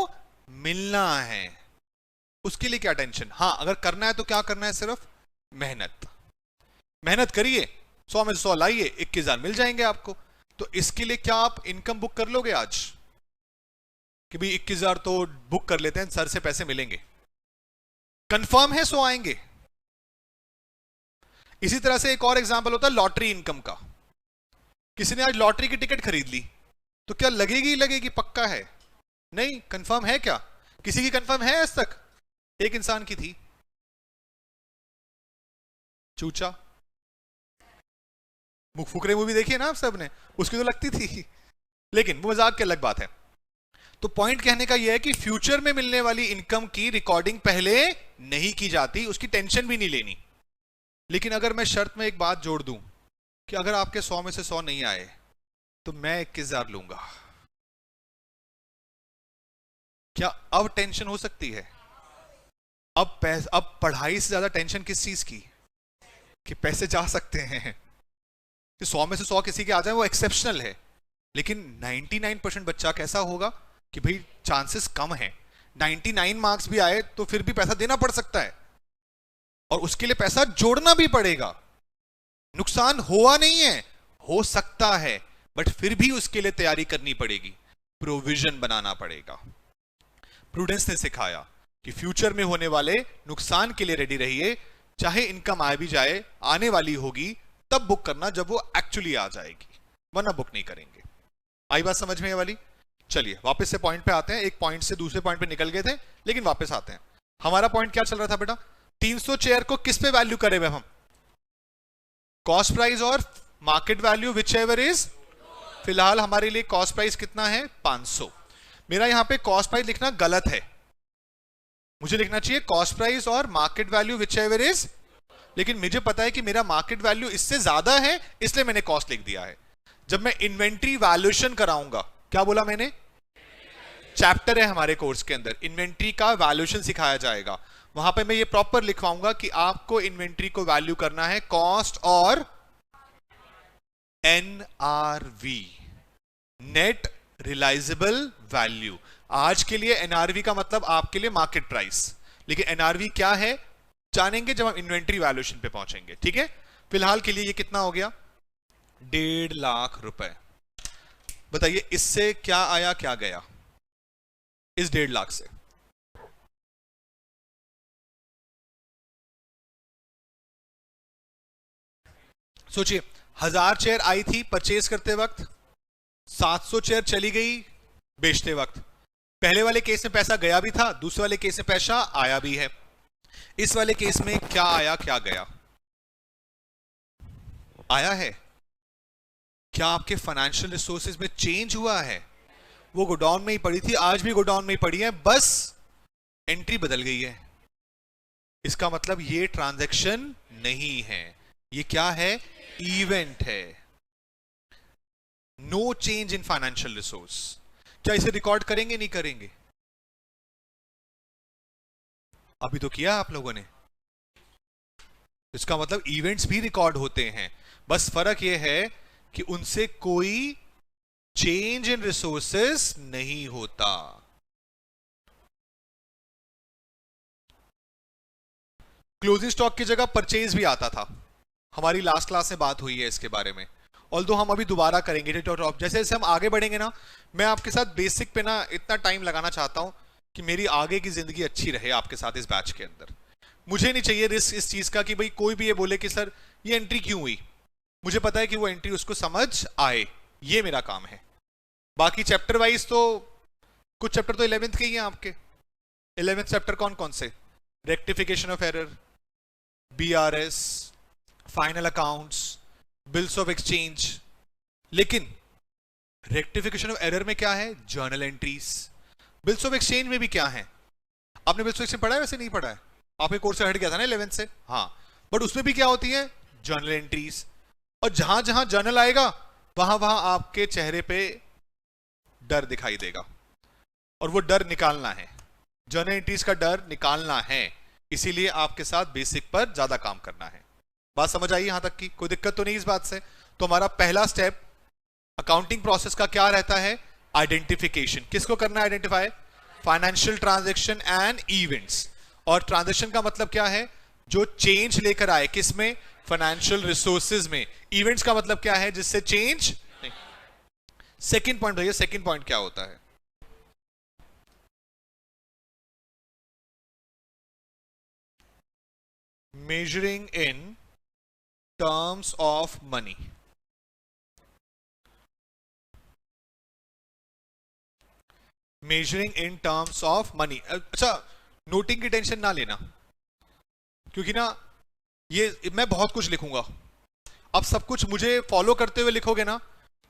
मिलना है, उसके लिए क्या टेंशन? हां, अगर करना है तो क्या करना है? सिर्फ मेहनत करिए, 100 में से 100 लाइए, 21,000 मिल जाएंगे आपको। तो इसके लिए क्या आप इनकम बुक कर लोगे आज कि भाई 21,000 तो बुक कर लेते हैं, सर से पैसे मिलेंगे, कंफर्म है 100 आएंगे? इसी तरह से एक और एग्जांपल होता है लॉटरी इनकम का। किसी ने आज लॉटरी की टिकट खरीद ली, तो क्या लगेगी? लगेगी, पक्का है? नहीं, कंफर्म है क्या? किसी की कंफर्म है आज तक? एक इंसान की थी, चूचा। मुख फुकरे मूवी देखी है ना आप सबने, उसकी तो लगती थी, लेकिन वो मजाक की अलग बात है। तो पॉइंट कहने का यह है कि फ्यूचर में मिलने वाली इनकम की रिकॉर्डिंग पहले नहीं की जाती, उसकी टेंशन भी नहीं लेनी। लेकिन अगर मैं शर्त में एक बात जोड़ दूं कि अगर आपके 100 में से 100 नहीं आए तो मैं 21,000 लूंगा, क्या अब टेंशन हो सकती है? अब पढ़ाई से ज्यादा टेंशन किस चीज की? कि पैसे जा सकते हैं। कि 100 में से 100 किसी के आ जाए वो एक्सेप्शनल है, लेकिन 99% बच्चा कैसा होगा कि भाई चांसेस कम है, 99 मार्क्स भी आए तो फिर भी पैसा देना पड़ सकता है, और उसके लिए पैसा जोड़ना भी पड़ेगा। नुकसान हुआ नहीं है, हो सकता है, बट फिर भी उसके लिए तैयारी करनी पड़ेगी, प्रोविजन बनाना पड़ेगा। प्रूडेंस ने सिखाया कि फ्यूचर में होने वाले नुकसान के लिए रेडी रहिए, चाहे इनकम आए भी जाए, आने वाली होगी तब बुक करना जब वो एक्चुअली आ जाएगी, वरना बुक नहीं करेंगे। आई बात समझ में ये वाली? चलिए वापस से पॉइंट पे आते हैं, एक पॉइंट से दूसरे पॉइंट पे निकल गए थे, लेकिन वापस आते हैं। हमारा पॉइंट क्या चल रहा था बेटा? 300 चेयर को किस पे वैल्यू करें हम? कॉस्ट प्राइस और market value, which ever is. फिलहाल हमारे लिए कॉस्ट प्राइस कितना है? 500। मेरा यहां पे कॉस्ट प्राइस लिखना गलत है, मुझे लिखना चाहिए कॉस्ट प्राइस और market value which ever is, लेकिन मुझे पता है कि मेरा मार्केट वैल्यू इससे ज्यादा है, इसलिए मैंने कॉस्ट लिख दिया है। जब मैं इन्वेंट्री वैल्यूएशन कराऊंगा, क्या बोला मैंने? चैप्टर है हमारे कोर्स के अंदर, इन्वेंट्री का वैल्यूएशन सिखाया जाएगा, वहां पे मैं ये प्रॉपर लिखवाऊंगा कि आपको इन्वेंट्री को वैल्यू करना है कॉस्ट और एनआरवी, नेट रियलाइजेबल वैल्यू। आज के लिए एनआरवी का मतलब आपके लिए मार्केट प्राइस, लेकिन एनआरवी क्या है जानेंगे जब हम इन्वेंट्री वैल्यूएशन पे पहुंचेंगे, ठीक है। फिलहाल के लिए ये कितना हो गया? 1.5 लाख रुपए। बताइए इससे क्या आया क्या गया? इस 1.5 लाख से सोचिए, 1000 चेयर आई थी परचेज करते वक्त, 700 चेयर चली गई बेचते वक्त। पहले वाले केस में पैसा गया भी था, दूसरे वाले केस में पैसा आया भी है। इस वाले केस में क्या आया क्या गया? आया है। क्या आपके फाइनेंशियल रिसोर्सेज में चेंज हुआ है? वो गोडाउन में ही पड़ी थी, आज भी गोडाउन में ही पड़ी है, बस एंट्री बदल गई है। इसका मतलब ये ट्रांजैक्शन नहीं है, ये क्या है? इवेंट है। No change in financial resource. क्या इसे रिकॉर्ड करेंगे नहीं करेंगे? अभी तो किया आप लोगों ने। इसका मतलब इवेंट्स भी रिकॉर्ड होते हैं, बस फर्क यह है कि उनसे कोई चेंज इन रिसोर्सेस नहीं होता। क्लोजिंग स्टॉक की जगह परचेज भी आता था, हमारी लास्ट क्लास में बात हुई है इसके बारे में, ऑल्दो हम अभी दोबारा करेंगे। जैसे जैसे हम आगे बढ़ेंगे ना, मैं आपके साथ बेसिक पे ना इतना टाइम लगाना चाहता हूं कि मेरी आगे की जिंदगी अच्छी रहे आपके साथ इस बैच के अंदर। मुझे नहीं चाहिए रिस्क इस चीज का कि भाई कोई भी ये बोले कि सर ये एंट्री क्यों हुई। मुझे पता है कि वो एंट्री उसको समझ आए, ये मेरा काम है। बाकी चैप्टर वाइज तो कुछ चैप्टर तो 11th के ही हैं आपके। 11th चैप्टर कौन कौन से? Rectification of error, BRS, final accounts, bills of exchange. लेकिन रेक्टिफिकेशन ऑफ एरर में क्या है? Journal entries. Bills of exchange में भी क्या है? आपने बिल्स ऑफ एक्सचेंज पढ़ा है? वैसे नहीं पढ़ा है, आपके कोर्स से हट गया था ना 11th से। हाँ, बट उसमें भी क्या होती है? Journal entries. और जहां जहां जर्नल आएगा वहां वहां आपके चेहरे पे डर दिखाई देगा, और वो डर निकालना है। जर्नल एंट्रीज का डर निकालना है, इसीलिए आपके साथ बेसिक पर ज्यादा काम करना है। बात समझ आई यहां तक की? कोई दिक्कत तो नहीं इस बात से? तो हमारा पहला स्टेप अकाउंटिंग प्रोसेस का क्या रहता है? आइडेंटिफिकेशन। किसको करना है identify? Financial transaction and events. और ट्रांजैक्शन का मतलब क्या है? जो चेंज लेकर आए, किसमें? फाइनेंशियल रिसोर्सेज में। इवेंट्स का मतलब क्या है? जिससे चेंज नहीं। सेकंड पॉइंट भैया, सेकंड पॉइंट क्या होता है? Measuring in terms of money. Measuring in terms of money. अच्छा, नोटिंग की टेंशन ना लेना, क्योंकि ना ये मैं बहुत कुछ लिखूंगा। अब सब कुछ मुझे फॉलो करते हुए लिखोगे ना,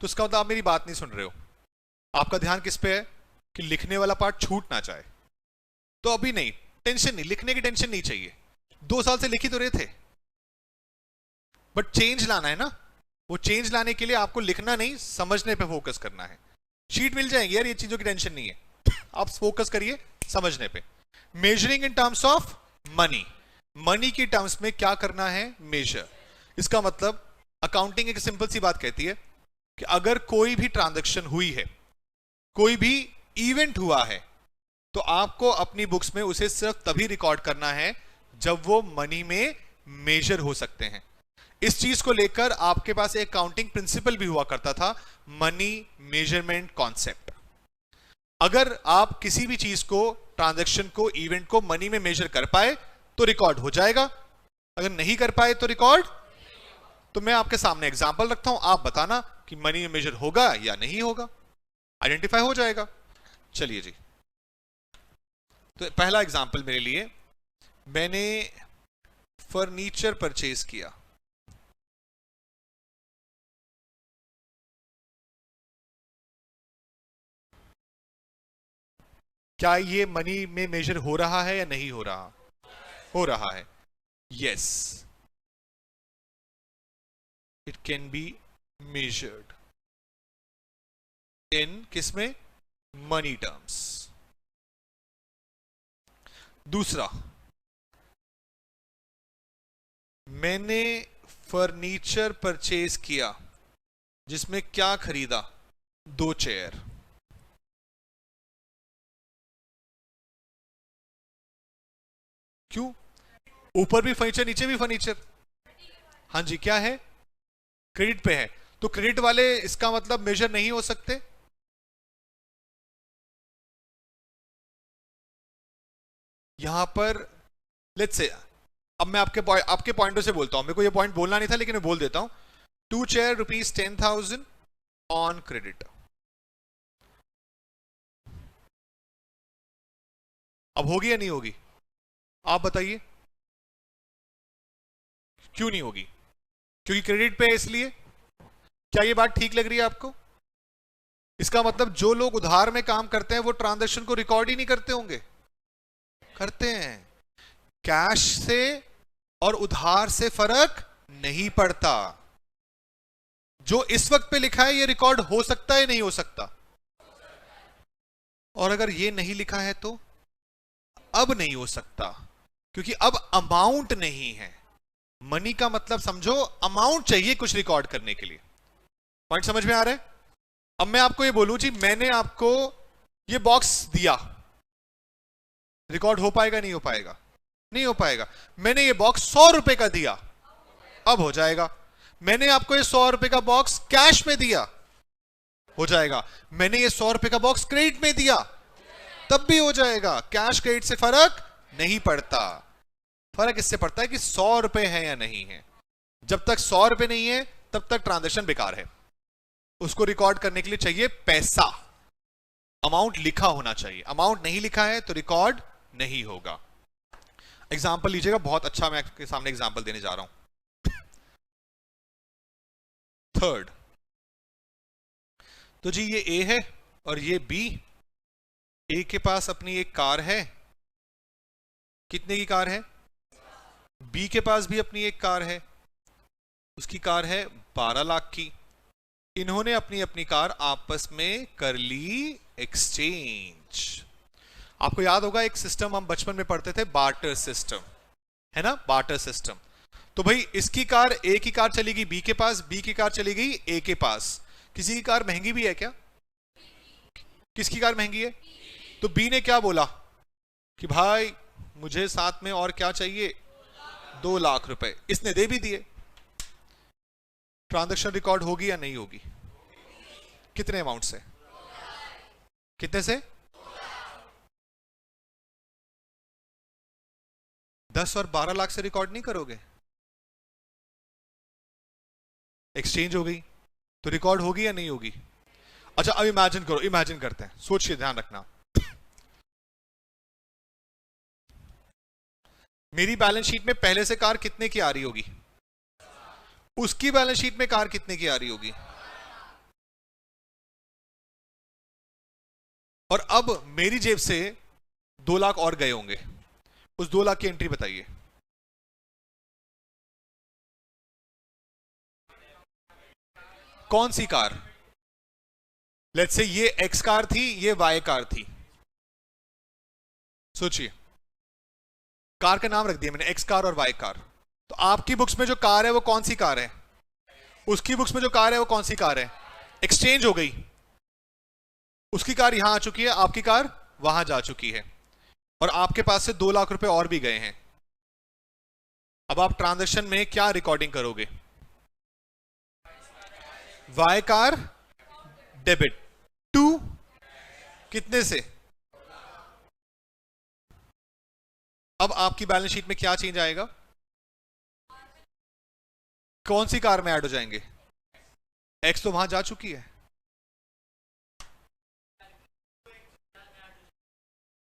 तो इसका मतलब आप मेरी बात नहीं सुन रहे हो। आपका ध्यान किस पे है? कि लिखने वाला पार्ट छूट ना जाए। तो अभी नहीं, टेंशन नहीं, लिखने की टेंशन नहीं चाहिए। 2 साल से लिख ही तो रहे थे, बट चेंज लाना है ना। वो चेंज लाने के लिए आपको लिखना नहीं, समझने पे फोकस करना है। शीट मिल जाएगी यार, ये चीजों की टेंशन नहीं है, आप फोकस करिए समझने पे। Measuring in terms of money. Money की टर्म्स में क्या करना है? मेजर। इसका मतलब अकाउंटिंग एक सिंपल सी बात कहती है कि अगर कोई भी ट्रांजैक्शन हुई है, कोई भी इवेंट हुआ है, तो आपको अपनी बुक्स में उसे सिर्फ तभी रिकॉर्ड करना है जब वो मनी में मेजर हो सकते हैं। इस चीज को लेकर आपके पास एक अकाउंटिंग प्रिंसिपल भी हुआ करता था, मनी मेजरमेंट कॉन्सेप्ट। अगर आप किसी भी चीज को, ट्रांजैक्शन को, इवेंट को मनी में मेजर कर पाए तो रिकॉर्ड हो जाएगा, अगर नहीं कर पाए तो रिकॉर्ड। तो मैं आपके सामने एग्जांपल रखता हूं, आप बताना कि मनी में मेजर होगा या नहीं होगा, आइडेंटिफाई हो जाएगा। चलिए जी, तो पहला एग्जांपल मेरे लिए, मैंने फर्नीचर परचेज किया, क्या ये मनी में मेजर हो रहा है या नहीं हो रहा? हो रहा है। Yes, it can be measured in किसमें? Money terms. दूसरा, मैंने फर्नीचर परचेज किया जिसमें क्या खरीदा? 2 चेयर। क्यों? ऊपर भी फर्नीचर, नीचे भी फर्नीचर। हाँ जी, क्या है? क्रेडिट पे है, तो क्रेडिट वाले इसका मतलब मेजर नहीं हो सकते। यहां पर लेट्स से, अब मैं आपके पॉइंटों से बोलता हूं, मेरे को ये पॉइंट बोलना नहीं था लेकिन मैं बोल देता हूं। 2 चेयर रुपीज 10,000 ऑन क्रेडिट। अब होगी या नहीं होगी? आप बताइए, क्यों नहीं होगी? क्योंकि क्रेडिट पे है इसलिए। क्या ये बात ठीक लग रही है आपको? इसका मतलब जो लोग उधार में काम करते हैं वो ट्रांजैक्शन को रिकॉर्ड ही नहीं करते होंगे। करते हैं। कैश से और उधार से फर्क नहीं पड़ता। जो इस वक्त पे लिखा है ये रिकॉर्ड हो सकता है, नहीं हो सकता? और अगर ये नहीं लिखा है तो अब नहीं हो सकता, क्योंकि अब अमाउंट नहीं है। मनी का मतलब समझो, अमाउंट चाहिए कुछ रिकॉर्ड करने के लिए। पॉइंट समझ में आ रहा है? अब मैं आपको ये बोलूं जी, मैंने आपको ये बॉक्स दिया, रिकॉर्ड हो पाएगा नहीं हो पाएगा? नहीं हो पाएगा। मैंने ये बॉक्स 100 रुपए का दिया, अब हो जाएगा। मैंने आपको ये 100 रुपए का बॉक्स कैश में दिया, हो जाएगा। मैंने ये 100 रुपए का बॉक्स क्रेडिट में दिया, तब भी हो जाएगा। कैश क्रेडिट से फर्क नहीं पड़ता। फर्क इससे पड़ता है कि 100 रुपए है या नहीं है। जब तक 100 रुपए नहीं है तब तक ट्रांजैक्शन बेकार है। उसको रिकॉर्ड करने के लिए चाहिए पैसा, अमाउंट लिखा होना चाहिए। अमाउंट नहीं लिखा है तो रिकॉर्ड नहीं होगा। एग्जाम्पल लीजिएगा, बहुत अच्छा मैं आपके सामने एग्जाम्पल देने जा रहा हूं। थर्ड, तो जी ये ए है और ये बी। ए के पास अपनी एक कार है, कितने की कार है? बी के पास भी अपनी एक कार है, उसकी कार है 12 लाख की। इन्होंने अपनी अपनी कार आपस में कर ली एक्सचेंज। आपको याद होगा एक सिस्टम हम बचपन में पढ़ते थे, बार्टर सिस्टम, है ना? Barter system. तो भाई इसकी कार, ए की कार चली गई बी के पास, बी की कार चली गई ए के पास। किसी की कार महंगी भी है क्या? किसकी कार महंगी है? तो बी ने क्या बोला कि भाई मुझे साथ में और क्या चाहिए? 2 लाख रुपए। इसने दे भी दिए। ट्रांजैक्शन रिकॉर्ड होगी या नहीं होगी? कितने अमाउंट से? कितने से? 10 और 12 लाख से रिकॉर्ड नहीं करोगे? एक्सचेंज हो गई तो रिकॉर्ड होगी या नहीं होगी? अच्छा अब इमेजिन करो, इमेजिन करते हैं, सोचिए, ध्यान रखना। मेरी बैलेंस शीट में पहले से कार कितने की आ रही होगी? उसकी बैलेंस शीट में कार कितने की आ रही होगी? और अब मेरी जेब से 2 लाख और गए होंगे, उस 2 लाख की एंट्री बताइए। कौन सी कार? लेट्स से ये एक्स कार थी, ये वाई कार थी। सोचिए, कार का नाम रख दिया मैंने, एक्स कार और वाई कार। तो आपकी बुक्स में जो कार है वो कौन सी कार है? उसकी बुक्स में जो कार है वो कौन सी कार है? एक्सचेंज हो गई। उसकी कार यहां आ चुकी है, आपकी कार वहां जा चुकी है, और आपके पास से 2 लाख रुपए और भी गए हैं। अब आप ट्रांजैक्शन में क्या रिकॉर्डिंग करोगे? वाई कार डेबिट टू कितने से? अब आपकी बैलेंस शीट में क्या चेंज आएगा? कौन सी कार में ऐड हो जाएंगे? एक्स तो वहां जा चुकी है,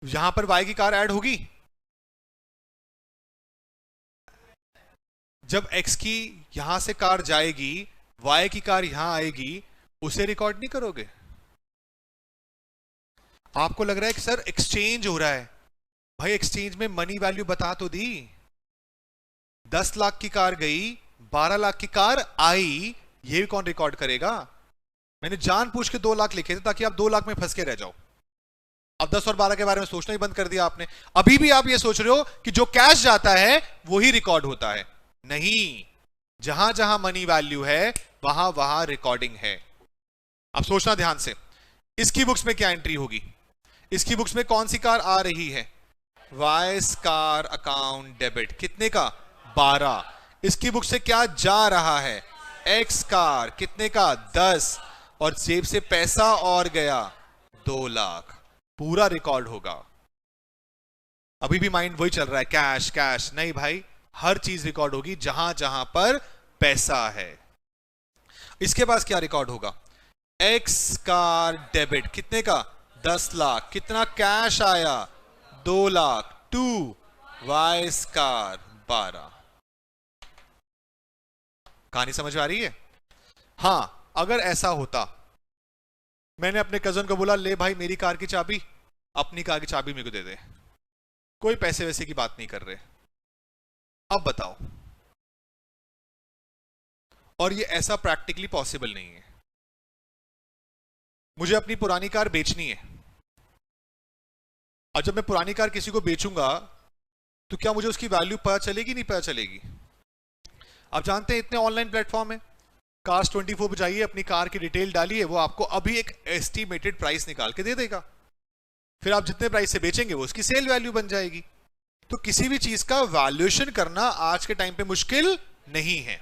यहां पर वाई की कार ऐड होगी। जब x की यहां से कार जाएगी, y की कार यहां आएगी, उसे रिकॉर्ड नहीं करोगे? आपको लग रहा है कि सर एक्सचेंज हो रहा है, भाई एक्सचेंज में मनी वैल्यू बता तो दी। 10 लाख की कार गई, 12 लाख की कार आई, ये भी कौन रिकॉर्ड करेगा? मैंने जानबूझ के 2 लाख लिखे थे ताकि आप 2 लाख में फंस के रह जाओ। अब 10 और 12 के बारे में सोचना ही बंद कर दिया आपने। अभी भी आप ये सोच रहे हो कि जो कैश जाता है वो ही रिकॉर्ड होता है। नहीं, जहां जहां मनी वैल्यू है वहां वहां रिकॉर्डिंग है। अब सोचना ध्यान से, इसकी बुक्स में क्या एंट्री होगी? इसकी बुक्स में कौन सी कार आ रही है? वाइस कार अकाउंट डेबिट, कितने का? 12। इसकी बुक से क्या जा रहा है? एक्स कार, कितने का? 10। और जेब से पैसा और गया 2 लाख, पूरा रिकॉर्ड होगा। अभी भी माइंड वही चल रहा है, कैश कैश। नहीं भाई, हर चीज रिकॉर्ड होगी जहां जहां पर पैसा है। इसके पास क्या रिकॉर्ड होगा? एक्स कार डेबिट, कितने का? 10 लाख। कितना कैश आया? 2 लाख। 2 vice car 12। कहानी समझ आ रही है? हां, अगर ऐसा होता, मैंने अपने कजन को बोला ले भाई मेरी कार की चाबी, अपनी कार की चाबी मेरे को दे दे, कोई पैसे वैसे की बात नहीं कर रहे। अब बताओ, और ये ऐसा प्रैक्टिकली पॉसिबल नहीं है। मुझे अपनी पुरानी कार बेचनी है, और जब मैं पुरानी कार किसी को बेचूंगा तो क्या मुझे उसकी वैल्यू पता चलेगी? नहीं पता चलेगी। आप जानते हैं इतने ऑनलाइन प्लेटफॉर्म है, Cars24 पे जाइए, अपनी कार की डिटेल डालिए, वो आपको अभी एक एस्टिमेटेड प्राइस निकाल के दे देगा। फिर आप जितने प्राइस से बेचेंगे वो उसकी सेल वैल्यू बन जाएगी। तो किसी भी चीज का वैल्यूएशन करना आज के टाइम पे मुश्किल नहीं है।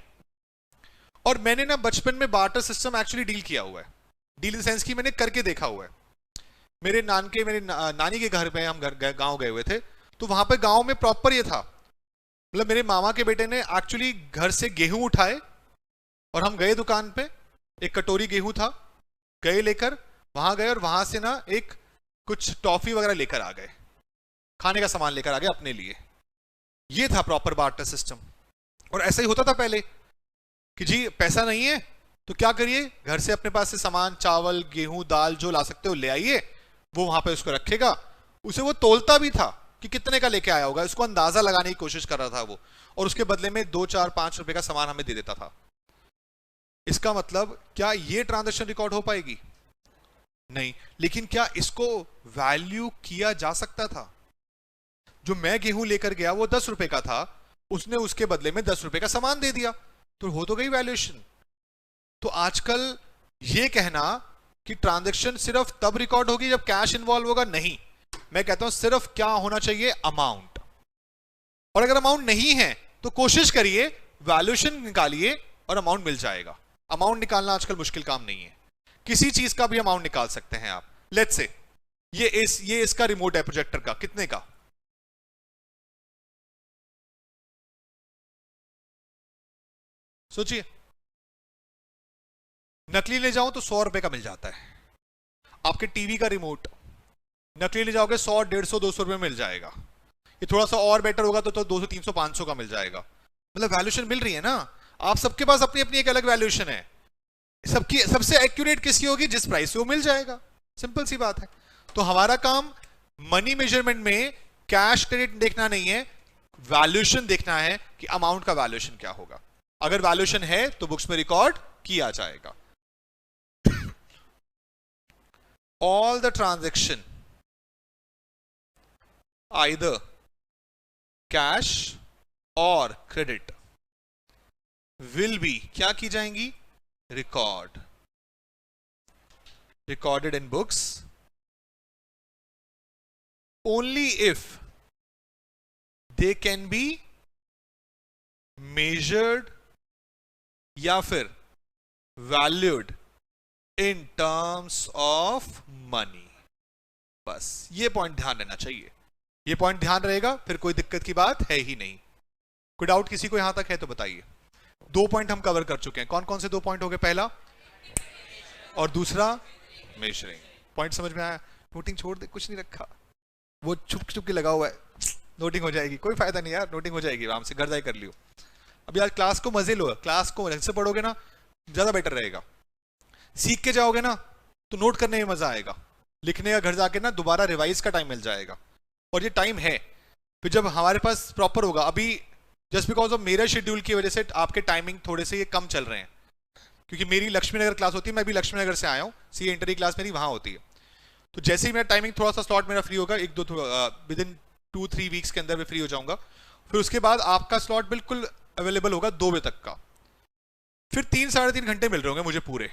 और मैंने ना बचपन में बार्टर सिस्टम एक्चुअली डील किया हुआ है। डील इन सेंस की मैंने करके देखा हुआ है। मेरे नानी के घर में हम गांव गए हुए थे, तो वहां पे गांव में प्रॉपर ये था, मतलब मेरे मामा के बेटे ने एक्चुअली घर से गेहूं उठाए और हम गए दुकान पे, एक कटोरी गेहूं था, गए लेकर वहां गए और वहां से ना एक कुछ टॉफी वगैरह लेकर आ गए, खाने का सामान लेकर आ गए अपने लिए। ये था प्रॉपर बार्टर सिस्टम। और ऐसा ही होता था पहले कि जी पैसा नहीं है तो क्या करिए, घर से अपने पास से सामान, चावल, गेहूं, दाल जो ला सकते हो ले आइए, वो वहां पे उसको रखेगा। उसे वो तोलता भी था कि कितने का लेके आया होगा, उसको अंदाजा लगाने की कोशिश कर रहा था वो, और उसके बदले में 2, 4, 5 रुपए का सामान हमें दे देता था। इसका मतलब क्या ये ट्रांजैक्शन रिकॉर्ड हो पाएगी? नहीं। लेकिन क्या इसको वैल्यू किया जा सकता था? जो मैं गेहूं लेकर गया वो 10 रुपए का था, उसने उसके बदले में 10 रुपए का सामान दे दिया, तो हो तो गई वैल्यूएशन। तो आजकल ये कहना कि ट्रांजैक्शन सिर्फ तब रिकॉर्ड होगी जब कैश इन्वॉल्व होगा, नहीं। मैं कहता हूं सिर्फ क्या होना चाहिए? अमाउंट। और अगर अमाउंट नहीं है तो कोशिश करिए, वैल्यूएशन निकालिए और अमाउंट मिल जाएगा। अमाउंट निकालना आजकल मुश्किल काम नहीं है, किसी चीज का भी अमाउंट निकाल सकते हैं आप। लेट्स से ये इसका रिमोट है प्रोजेक्टर का, कितने का? सोचिए, नकली ले जाओ तो 100 रुपए का मिल जाता है। आपके टीवी का रिमोट नकली ले जाओगे 100, 150, 200 रुपए मिल जाएगा। ये थोड़ा सा और बेटर होगा तो 200, 300, 500 का मिल जाएगा। मतलब वैल्यूएशन मिल रही है ना। आप सबके पास अपनी अपनी एक अलग वैल्यूएशन है, सबकी सबसे एक्यूरेट किसकी होगी? जिस प्राइस से वो मिल जाएगा। सिंपल सी बात है। तो हमारा काम मनी मेजरमेंट में कैश क्रेडिट देखना नहीं है, वैल्यूएशन देखना है कि अमाउंट का वैल्यूएशन क्या होगा। अगर वैल्यूएशन है तो बुक्स में रिकॉर्ड किया जाएगा। All the transaction either cash or credit will be क्या की जाएंगी? recorded in books only if they can be measured या फिर valued in terms of money। बस ये पॉइंट ध्यान रहना चाहिए। ये पॉइंट ध्यान रहेगा फिर कोई दिक्कत की बात है ही नहीं। कोई डाउट किसी को यहां तक है तो बताइए। 2 पॉइंट हम कवर कर चुके हैं। कौन कौन से 2 पॉइंट हो गए? पहला और दूसरा मेजरिंग। पॉइंट समझ में आया? नोटिंग छोड़ दे, कुछ नहीं रखा, वो छुप छुप के लगा हुआ है, नोटिंग हो जाएगी, कोई फायदा नहीं यार, नोटिंग हो जाएगी, आराम से घर जाए कर लियो। अभी आज क्लास को मजे लो, क्लास को ढंग से पढ़ोगे ना ज्यादा बेटर रहेगा। सीख के जाओगे ना तो नोट करने में मजा आएगा, लिखने का घर जाके ना दोबारा रिवाइज का टाइम मिल जाएगा, और ये टाइम है फिर जब हमारे पास प्रॉपर होगा। अभी जस्ट बिकॉज ऑफ मेरा शेड्यूल की वजह से आपके टाइमिंग थोड़े से ये कम चल रहे हैं, क्योंकि मेरी लक्ष्मी नगर क्लास होती है, मैं भी लक्ष्मी नगर से आया हूँ, सीए इंटर की क्लास मेरी वहां होती है। तो जैसे ही मेरा टाइमिंग थोड़ा सा स्लॉट मेरा फ्री होगा, एक दो विद इन 2-3 वीक्स के अंदर मैं फ्री हो जाऊंगा, फिर उसके बाद आपका स्लॉट बिल्कुल अवेलेबल होगा 2 बजे तक का, फिर 3-3.5 घंटे मिल रहे होंगे मुझे पूरे,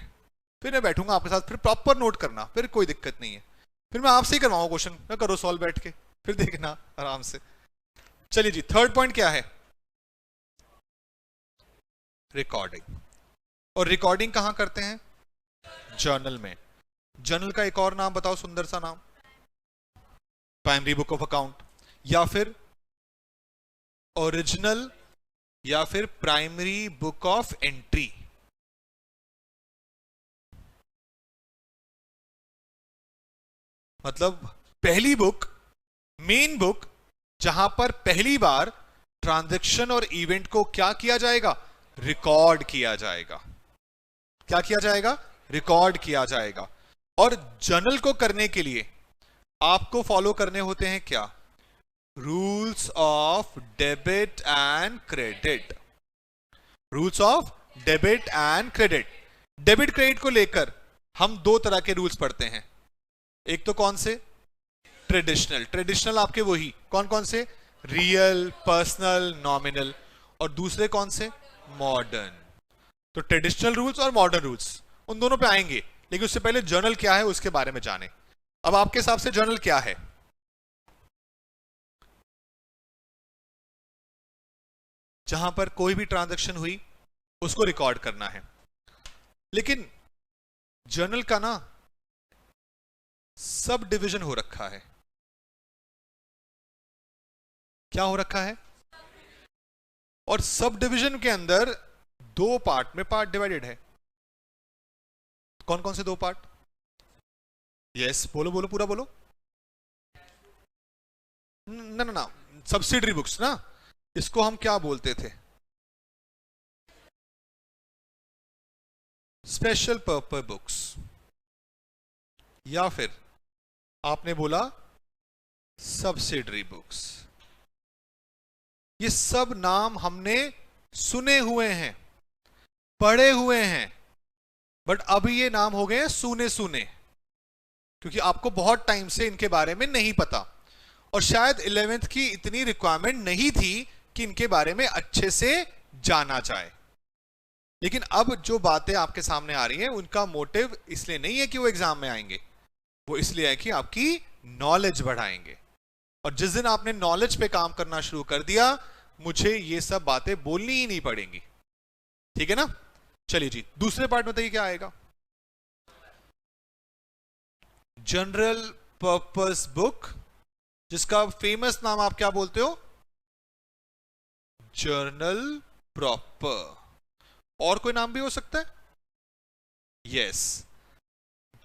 फिर मैं बैठूंगा आपके साथ, फिर प्रॉपर नोट करना, फिर कोई दिक्कत नहीं है, फिर मैं आपसे ही करवाऊंगा क्वेश्चन, मैं करो सॉल्व बैठ के, फिर देखना आराम से। चलिए जी, थर्ड पॉइंट क्या है? रिकॉर्डिंग। और रिकॉर्डिंग कहां करते हैं? जर्नल में। जर्नल का एक और नाम बताओ, सुंदर सा नाम। प्राइमरी बुक ऑफ अकाउंट, या फिर ओरिजिनल, या फिर प्राइमरी बुक ऑफ एंट्री। मतलब पहली बुक, मेन बुक, जहां पर पहली बार ट्रांजैक्शन और इवेंट को क्या किया जाएगा? रिकॉर्ड किया जाएगा। क्या किया जाएगा? रिकॉर्ड किया जाएगा। और जर्नल को करने के लिए आपको फॉलो करने होते हैं क्या? Rules of debit and credit. Rules of debit and credit. Debit credit को लेकर हम 2 तरह के रूल्स पढ़ते हैं। एक तो कौन से? ट्रेडिशनल। ट्रेडिशनल आपके वही कौन कौन से? Real, personal, nominal. और दूसरे कौन से? मॉडर्न। तो ट्रेडिशनल रूल्स और मॉडर्न रूल्स, उन दोनों पे आएंगे, लेकिन उससे पहले जर्नल क्या है उसके बारे में जाने। अब आपके हिसाब से जर्नल क्या है? जहां पर कोई भी ट्रांजैक्शन हुई उसको रिकॉर्ड करना है। लेकिन जर्नल का ना सब डिवीजन हो रखा है। क्या हो रखा है? और सब डिवीजन के अंदर 2 पार्ट में पार्ट डिवाइडेड है। कौन कौन से 2 पार्ट? यस, बोलो बोलो, पूरा बोलो। ना ना ना, सब्सिडरी बुक्स ना, इसको हम क्या बोलते थे? स्पेशल पर्पस बुक्स, या फिर आपने बोला सब्सिडरी बुक्स। ये सब नाम हमने सुने हुए हैं, पढ़े हुए हैं, बट अभी ये नाम हो गए हैं सुने सुने, क्योंकि आपको बहुत टाइम से इनके बारे में नहीं पता, और शायद 11th की इतनी रिक्वायरमेंट नहीं थी कि इनके बारे में अच्छे से जाना जाए। लेकिन अब जो बातें आपके सामने आ रही हैं उनका मोटिव इसलिए नहीं है कि वो एग्जाम में आएंगे, वो इसलिए है कि आपकी नॉलेज बढ़ाएंगे। और जिस दिन आपने नॉलेज पे काम करना शुरू कर दिया, मुझे ये सब बातें बोलनी ही नहीं पड़ेंगी। ठीक है ना? चलिए जी, दूसरे पार्ट में बताइए क्या आएगा? जनरल पर्पस बुक, जिसका फेमस नाम आप क्या बोलते हो? Journal proper. और कोई नाम भी हो सकता है? यस,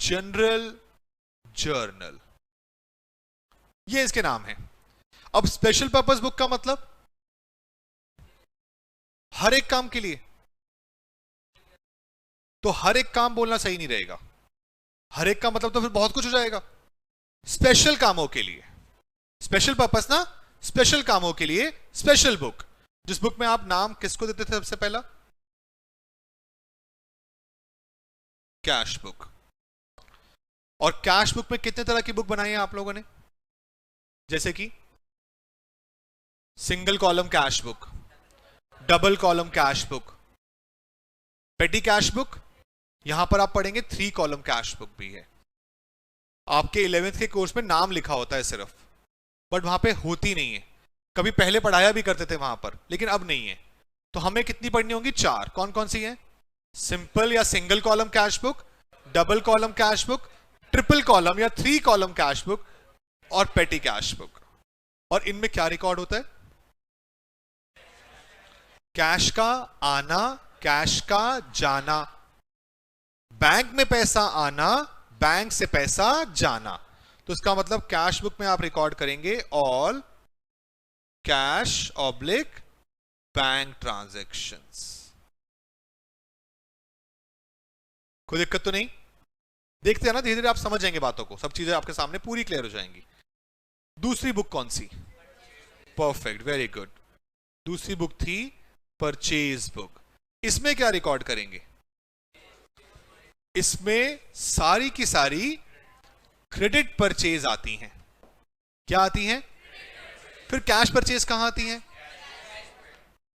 जनरल जर्नल, ये इसके नाम है। अब स्पेशल पर्पस बुक का मतलब हर एक काम के लिए, तो हर एक काम बोलना सही नहीं रहेगा। हर एक का मतलब तो फिर बहुत कुछ हो जाएगा। स्पेशल कामों के लिए, स्पेशल पर्पस ना, स्पेशल कामों के लिए स्पेशल बुक, जिस बुक में आप नाम किसको देते थे सबसे पहला? Cash book. और कैश बुक में कितने तरह की बुक बनाई है आप लोगों ने? जैसे कि single column cash book, double column cash book, पेटी कैश बुक। यहां पर आप पढ़ेंगे 3 कॉलम कैश बुक भी है। आपके 11th के कोर्स में नाम लिखा होता है सिर्फ, बट वहां पे होती नहीं है। कभी पहले पढ़ाया भी करते थे वहां पर, लेकिन अब नहीं है। तो हमें कितनी पढ़नी होंगी? 4। कौन कौन सी है? सिंपल या single column cash book, double column cash book, triple column या 3 कॉलम कैश बुक, और पेटी कैश बुक। और इनमें क्या रिकॉर्ड होता है? कैश का आना, कैश का जाना, बैंक में पैसा आना, बैंक से पैसा जाना। तो इसका मतलब कैश बुक में आप रिकॉर्ड करेंगे all cash oblique bank transactions. कोई दिक्कत तो नहीं? देखते हैं ना, धीरे धीरे आप समझ जाएंगे बातों को, सब चीजें आपके सामने पूरी क्लियर हो जाएंगी। दूसरी बुक कौन सी? Perfect, very good. दूसरी बुक थी परचेज बुक। इसमें क्या रिकॉर्ड करेंगे? इसमें सारी की सारी क्रेडिट परचेज आती हैं। क्या आती हैं? फिर कैश परचेज कहां आती हैं?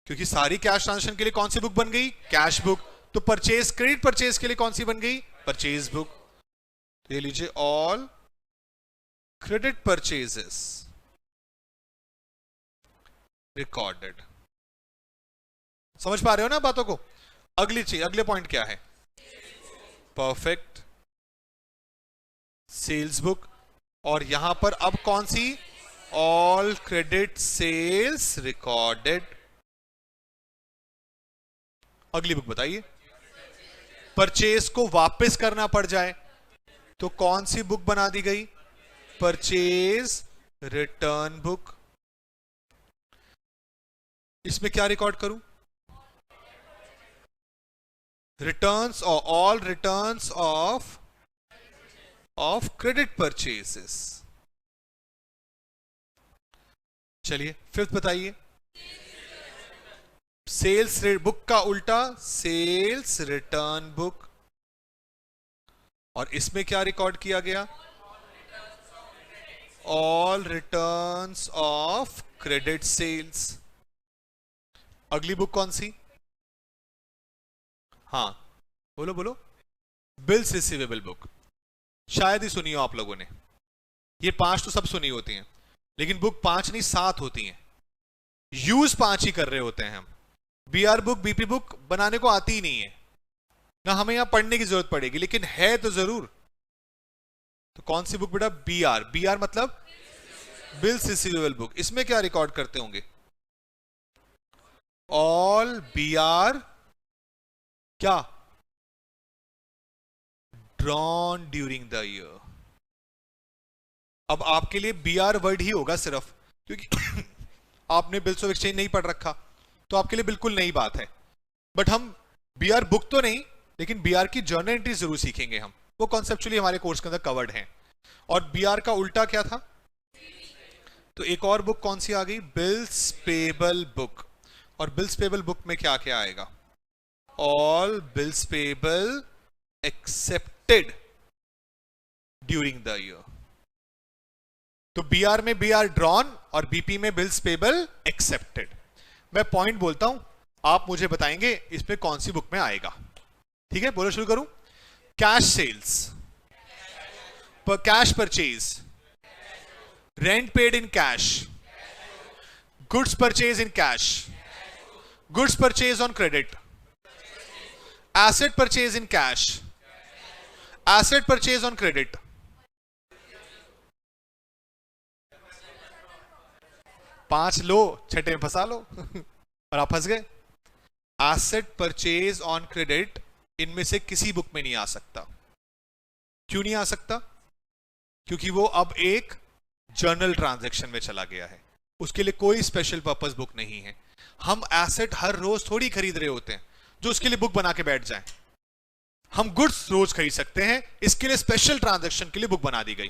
क्योंकि सारी कैश ट्रांजैक्शन के लिए कौन सी बुक बन गई? Cash book. तो परचेज, क्रेडिट परचेज के लिए कौन सी बन गई? Purchase book. तो ये लीजिए, ऑल क्रेडिट परचेजेस रिकॉर्डेड। समझ पा रहे हो ना बातों को? अगली चीज, अगले पॉइंट क्या है? Perfect, sales book. और यहां पर अब कौन सी? All credit sales recorded. अगली बुक बताइए। परचेज को वापस करना पड़ जाए तो कौन सी बुक बना दी गई? Purchase return book. इसमें क्या रिकॉर्ड करूं? रिटर्न्स, और all returns of credit purchases. चलिए फिफ्थ बताइए। सेल्स बुक का उल्टा सेल्स रिटर्न बुक। और इसमें क्या रिकॉर्ड किया गया? All returns of credit sales. अगली बुक कौन सी? हाँ बोलो बोलो। Bills receivable book. शायद ही सुनी हो आप लोगों ने। ये 5 तो सब सुनी होती हैं, लेकिन बुक 5 नहीं 7 होती हैं। यूज 5 ही कर रहे होते हैं हम। बीआर बुक, बीपी बुक बनाने को आती ही नहीं है ना, हमें यहां पढ़ने की जरूरत पड़ेगी, लेकिन है तो जरूर। तो कौन सी बुक बेटा? बीआर। बीआर मतलब बिल्स रिसीवेबल बुक। इसमें क्या रिकॉर्ड करते होंगे? ऑल बीआर क्या? Drawn during the year. अब आपके लिए बीआर वर्ड ही होगा सिर्फ, क्योंकि आपने बिल्स ऑफ एक्सचेंज नहीं पढ़ रखा, तो आपके लिए बिल्कुल नई बात है। बट हम बीआर बुक तो नहीं, लेकिन बीआर की जर्नल एंट्री जरूर सीखेंगे हम। वो कॉन्सेप्चुअली हमारे कोर्स के अंदर कवर्ड है। और बीआर का उल्टा क्या था? तो एक और बुक कौन सी आ गई? Bills payable book. और बिल्स पेबल बुक में क्या क्या आएगा? All bills payable accepted during the year. तो बीआर में बीआर ड्रॉन और बीपी में बिल्स पेबल एक्सेप्टेड। मैं पॉइंट बोलता हूं, आप मुझे बताएंगे इसमें कौन सी बुक में आएगा। ठीक है, बोलो, शुरू करूं। कैश सेल्स, पर cash purchase, rent paid in cash, goods purchase in cash, goods purchase on credit, asset purchase in cash, asset purchase on credit. पांच लो, छठे में फंसा लो और आप फंस गए। एसेट परचेज ऑन क्रेडिट इनमें से किसी बुक में नहीं आ सकता। क्यों नहीं आ सकता? क्योंकि वो अब एक जर्नल ट्रांजैक्शन में चला गया है, उसके लिए कोई स्पेशल पर्पस बुक नहीं है। हम एसेट हर रोज थोड़ी खरीद रहे होते हैं जो उसके लिए बुक बना के बैठ जाएं। हम गुड्स रोज खरीद सकते हैं, इसके लिए स्पेशल ट्रांजैक्शन के लिए बुक बना दी गई।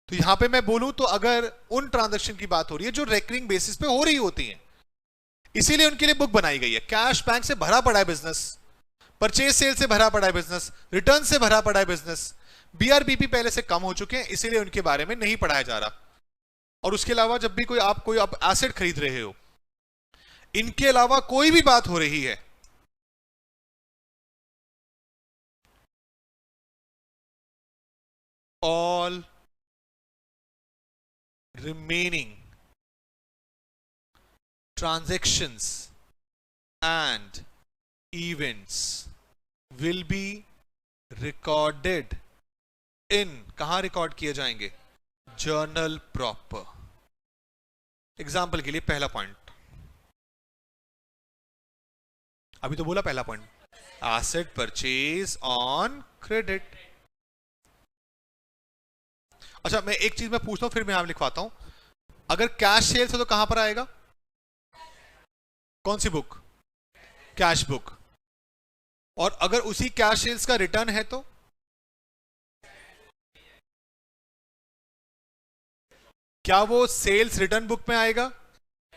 तो यहां पे मैं बोलूं तो अगर उन ट्रांजैक्शन की बात हो रही है जो रेकरिंग बेसिस पे हो रही होती हैं, इसीलिए उनके लिए बुक बनाई गई है। कैश बैंक से भरा पड़ा है बिजनेस, परचेज सेल से भरा पड़ा है बिजनेस, रिटर्न से भरा पड़ा है बिजनेस। बीआरबीपी पहले से कम हो चुके हैं, इसीलिए उनके बारे में नहीं पढ़ाया जा रहा। और उसके अलावा जब भी कोई आप एसेट खरीद रहे हो, इनके अलावा कोई भी बात हो रही है, all remaining transactions and events will be recorded in, कहां रिकॉर्ड किए जाएंगे? Journal proper. एग्जाम्पल के लिए पहला पॉइंट, अभी तो बोला पहला point, asset purchase on credit. अच्छा, मैं एक चीज मैं पूछता हूं, फिर मैं यहां लिखवाता हूं। अगर कैश सेल्स है तो कहां पर आएगा? कौन सी बुक? Cash book. और अगर उसी कैश सेल्स का रिटर्न है तो क्या वो सेल्स रिटर्न बुक में आएगा,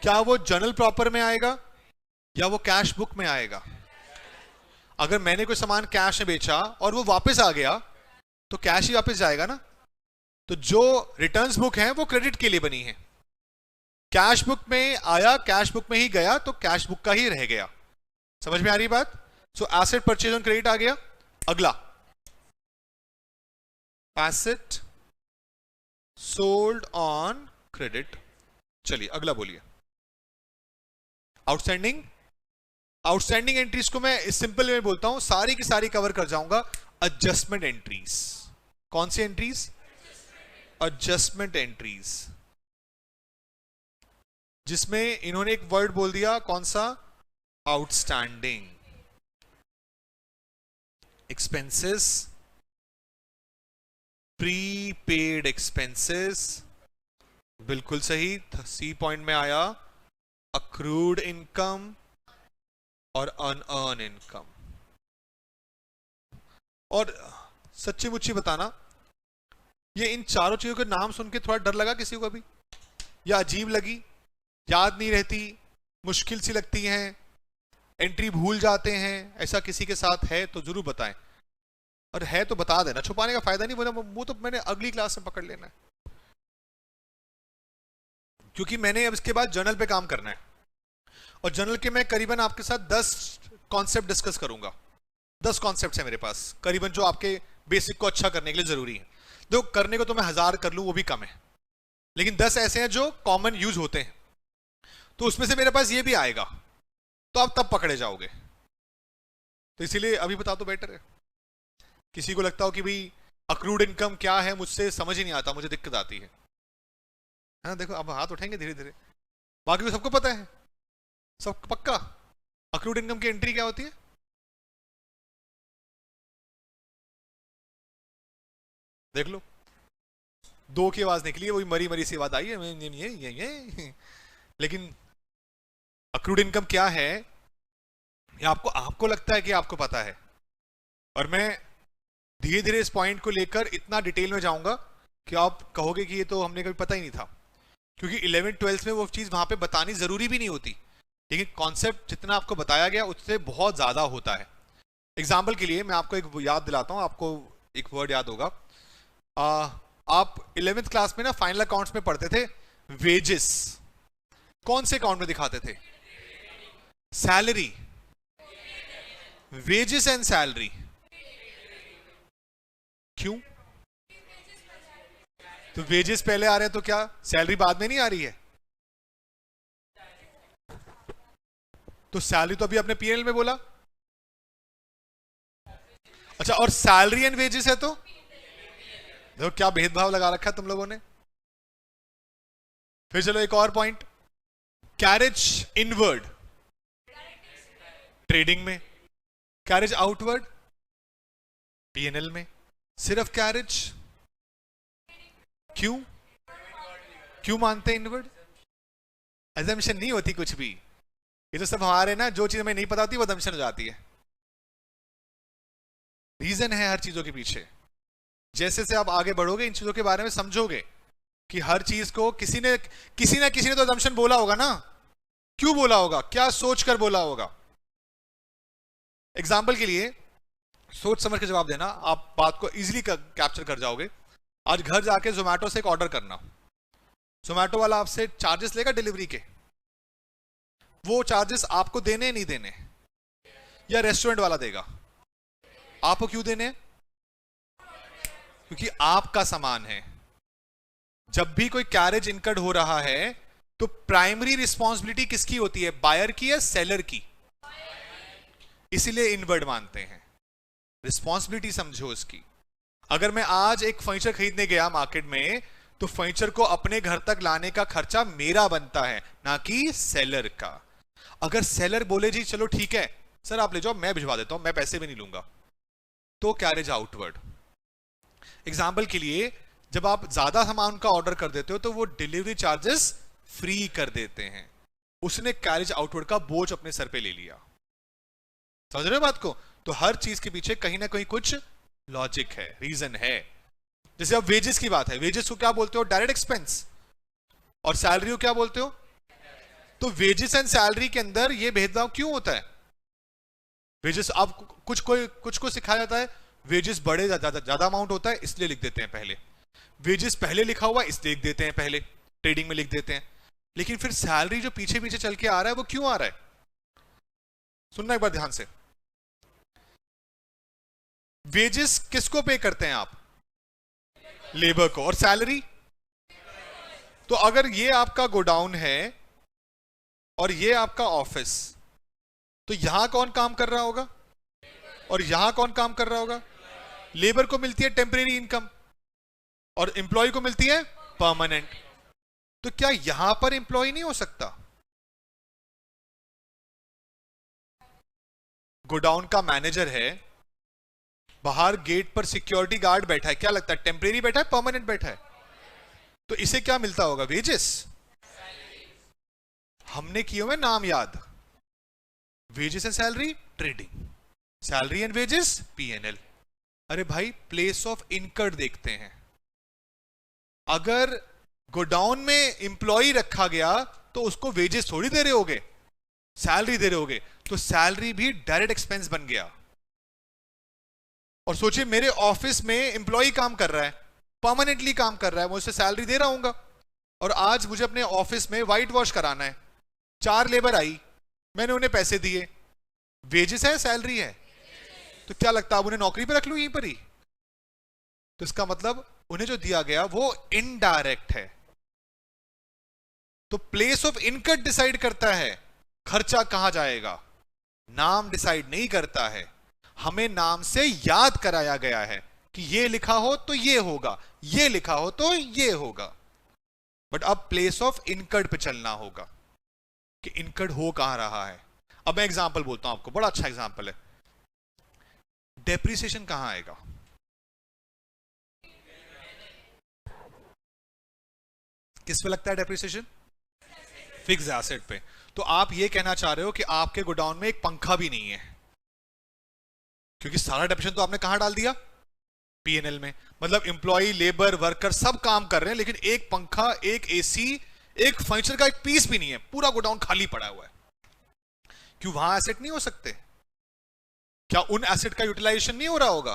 क्या वो जर्नल प्रॉपर में आएगा, या वो कैश बुक में आएगा? अगर मैंने कोई सामान कैश में बेचा और वो वापस आ गया तो कैश ही वापस जाएगा ना। तो जो रिटर्न्स बुक है वो क्रेडिट के लिए बनी है। कैश बुक में आया, कैश बुक में ही गया, तो कैश बुक का ही रह गया। समझ में आ रही बात? सो एसेट परचेज ऑन क्रेडिट आ गया। अगला एसेट सोल्ड ऑन क्रेडिट। चलिए अगला बोलिए। आउटस्टैंडिंग। आउटस्टैंडिंग एंट्रीज को मैं इस सिंपल में बोलता हूं, सारी की सारी कवर कर जाऊंगा। Adjustment entries. कौन सी एंट्रीज? एडजस्टमेंट एंट्रीज, जिसमें इन्होंने एक वर्ड बोल दिया, कौन सा? आउटस्टैंडिंग। एक्सपेंसेस, प्रीपेड एक्सपेंसेस, बिल्कुल सही, सी पॉइंट में आया। अक्रूड इनकम और अनअर्न इनकम। और सच्ची मुच्ची बताना, ये इन चारों चीजों के नाम सुन के थोड़ा डर लगा किसी को अभी, या अजीब लगी, याद नहीं रहती, मुश्किल सी लगती हैं, एंट्री भूल जाते हैं, ऐसा किसी के साथ है तो जरूर बताएं। और है तो बता देना, छुपाने का फायदा नहीं, वो तो मैंने अगली क्लास में पकड़ लेना है, क्योंकि मैंने अब इसके बाद जर्नल पे काम करना है। और जर्नल के मैं करीबन आपके साथ 10 कॉन्सेप्ट डिस्कस करूंगा। 10 कॉन्सेप्ट है मेरे पास करीबन, जो आपके बेसिक को अच्छा करने के लिए जरूरी है। जो करने को तो मैं 1000 कर लूं वो भी कम है, लेकिन 10 ऐसे हैं जो कॉमन यूज होते हैं, तो उसमें से मेरे पास ये भी आएगा, तो आप तब पकड़े जाओगे। तो इसीलिए अभी बता तो बेटर है। किसी को लगता हो कि भाई अक्रूड इनकम क्या है, मुझसे समझ ही नहीं आता, मुझे दिक्कत आती है ना। देखो अब हाथ उठाएंगे धीरे धीरे, बाकी तो सबको पता है, सब पक्का। अक्रूड इनकम की एंट्री क्या होती है? देख लो, 2 की आवाज निकली है, वही मरी मरी सी आवाज आई है, ये। लेकिन अक्रूड इनकम क्या है, ये आपको लगता है कि आपको पता है, और मैं धीरे धीरे इस पॉइंट को लेकर इतना डिटेल में जाऊंगा कि आप कहोगे कि ये तो हमने कभी पता ही नहीं था। क्योंकि 11th 12th में वो चीज वहां पे बतानी जरूरी भी नहीं होती, लेकिन कॉन्सेप्ट जितना आपको बताया गया उससे बहुत ज्यादा होता है। एग्जाम्पल के लिए मैं आपको एक याद दिलाता हूं, आपको एक वर्ड याद होगा। आप 11th क्लास में ना फाइनल अकाउंट्स में पढ़ते थे वेजेस। कौन से अकाउंट में दिखाते थे? Salary, wages and salary. क्यों? तो वेजेस पहले आ रहे हैं तो क्या सैलरी बाद में नहीं आ रही है? तो सैलरी तो अभी आपने पीएनएल में बोला। अच्छा, और सैलरी एंड वेजेस है तो देखो क्या भेदभाव लगा रखा है तुम लोगों ने। फिर चलो एक और पॉइंट, कैरेज इनवर्ड ट्रेडिंग में, कैरेज आउटवर्ड पीएनएल में। सिर्फ कैरेज, क्यों मानते हैं इनवर्ड? अजम्पशन नहीं होती कुछ भी, ये तो सब हमारे ना, जो चीज हमें नहीं पता होती वो अजम्पशन हो जाती है। रीजन है हर चीजों के पीछे। जैसे से आप आगे बढ़ोगे इन चीजों के बारे में समझोगे कि हर चीज को किसी ना किसी ने तो अजम्पशन बोला होगा ना। क्यों बोला होगा? क्या सोचकर बोला होगा? एग्जाम्पल के लिए सोच समझ के जवाब देना, आप बात को इजीली कैप्चर कर जाओगे। आज घर जाके जोमेटो से एक ऑर्डर करना, जोमेटो वाला आपसे चार्जेस लेगा डिलीवरी के, वो चार्जेस आपको देने नहीं देने, या रेस्टोरेंट वाला देगा? आपको क्यों देने? क्योंकि आपका सामान है। जब भी कोई कैरेज इनकर्ड हो रहा है तो प्राइमरी रिस्पॉन्सिबिलिटी किसकी होती है? बायर की या सेलर की? इसीलिए इनवर्ड मानते हैं। रिस्पॉन्सिबिलिटी समझो इसकी। अगर मैं आज एक फर्नीचर खरीदने गया मार्केट में, तो फर्नीचर को अपने घर तक लाने का खर्चा मेरा बनता है, ना कि सेलर का। अगर सेलर बोले जी चलो ठीक है सर आप ले जाओ, मैं भिजवा देता हूं, मैं पैसे भी नहीं लूंगा, तो कैरेज आउटवर्ड। एग्जाम्पल के लिए जब आप ज्यादा सामान का ऑर्डर कर देते हो तो वो डिलीवरी चार्जेस फ्री कर देते हैं। उसने कैरेज आउटवर्ड का बोझ अपने सर पे ले लिया। समझ रहे हो बात को? तो हर चीज के पीछे कहीं ना कहीं कुछ लॉजिक है, रीजन है। जैसे अब वेजेस की बात है, वेजेस को क्या बोलते हो? Direct expense. और सैलरी को क्या बोलते हो? तो वेजेस एंड सैलरी के अंदर ये भेदभाव क्यों होता है? वेजेस आप कुछ को सिखाया जाता है वेजेस बड़े ज्यादा अमाउंट होता है इसलिए लिख देते हैं पहले, वेजेस पहले लिखा हुआ इसलिए लिख देते हैं, पहले ट्रेडिंग में लिख देते हैं। लेकिन फिर सैलरी जो पीछे पीछे चल के आ रहा है वो क्यों आ रहा है? सुनना एक बार ध्यान से। वेजेस किसको पे करते हैं आप? लेबर को। और सैलरी? तो अगर ये आपका गोडाउन है और ये आपका ऑफिस, तो यहां कौन काम कर रहा होगा और यहां कौन काम कर रहा होगा? लेबर को मिलती है टेम्परेरी इनकम और एम्प्लॉय को मिलती है परमानेंट। तो क्या यहां पर एम्प्लॉय नहीं हो सकता? गोडाउन का मैनेजर है, बाहर गेट पर सिक्योरिटी गार्ड बैठा है, क्या लगता है टेम्परेरी बैठा है परमानेंट बैठा है? तो इसे क्या मिलता होगा? वेजेस। हमने किए हुए नाम याद, wages and salary trading, salary and wages PNL. अरे भाई प्लेस ऑफ इनकम देखते हैं। अगर गोडाउन में एम्प्लॉय रखा गया तो उसको वेजेस थोड़ी दे रहे होगे, सैलरी दे रहे होगे। तो सैलरी भी डायरेक्ट एक्सपेंस बन गया। और सोचिए मेरे ऑफिस में एम्प्लॉय काम कर रहा है, परमानेंटली काम कर रहा है, मैं उसे सैलरी दे रहा हूंगा। और आज मुझे अपने ऑफिस में व्हाइट वॉश कराना है, 4 लेबर आई, मैंने उन्हें पैसे दिए, वेजेस है सैलरी है? तो क्या लगता है अब उन्हें नौकरी पे रख लूं यहीं पर ही? तो इसका मतलब उन्हें जो दिया गया वो इनडायरेक्ट है। तो प्लेस ऑफ इनकम डिसाइड करता है खर्चा कहां जाएगा, नाम डिसाइड नहीं करता है। हमें नाम से याद कराया गया है कि ये लिखा हो तो ये होगा, ये लिखा हो तो ये होगा। बट अब प्लेस ऑफ इनकम पे चलना होगा कि इनकम हो कहां रहा है। अब मैं एग्जांपल बोलता हूं आपको, बड़ा अच्छा एग्जांपल है। डेप्रिसिएशन कहां आएगा? किस पे लगता है डेप्रिसिएशन? फिक्स एसेट पे। तो आप ये कहना चाह रहे हो कि आपके गोडाउन में एक पंखा भी नहीं है, क्योंकि सारा डेप्रिसिएशन तो आपने कहां डाल दिया? पीएनएल में। मतलब एम्प्लॉय, लेबर, वर्कर सब काम कर रहे हैं, लेकिन एक पंखा, एक एसी, एक फर्नीचर का एक पीस भी नहीं है, पूरा गोडाउन खाली पड़ा हुआ है। क्यों? वहां एसेट नहीं हो सकते? क्या उन एसेट का यूटिलाइजेशन नहीं हो रहा होगा?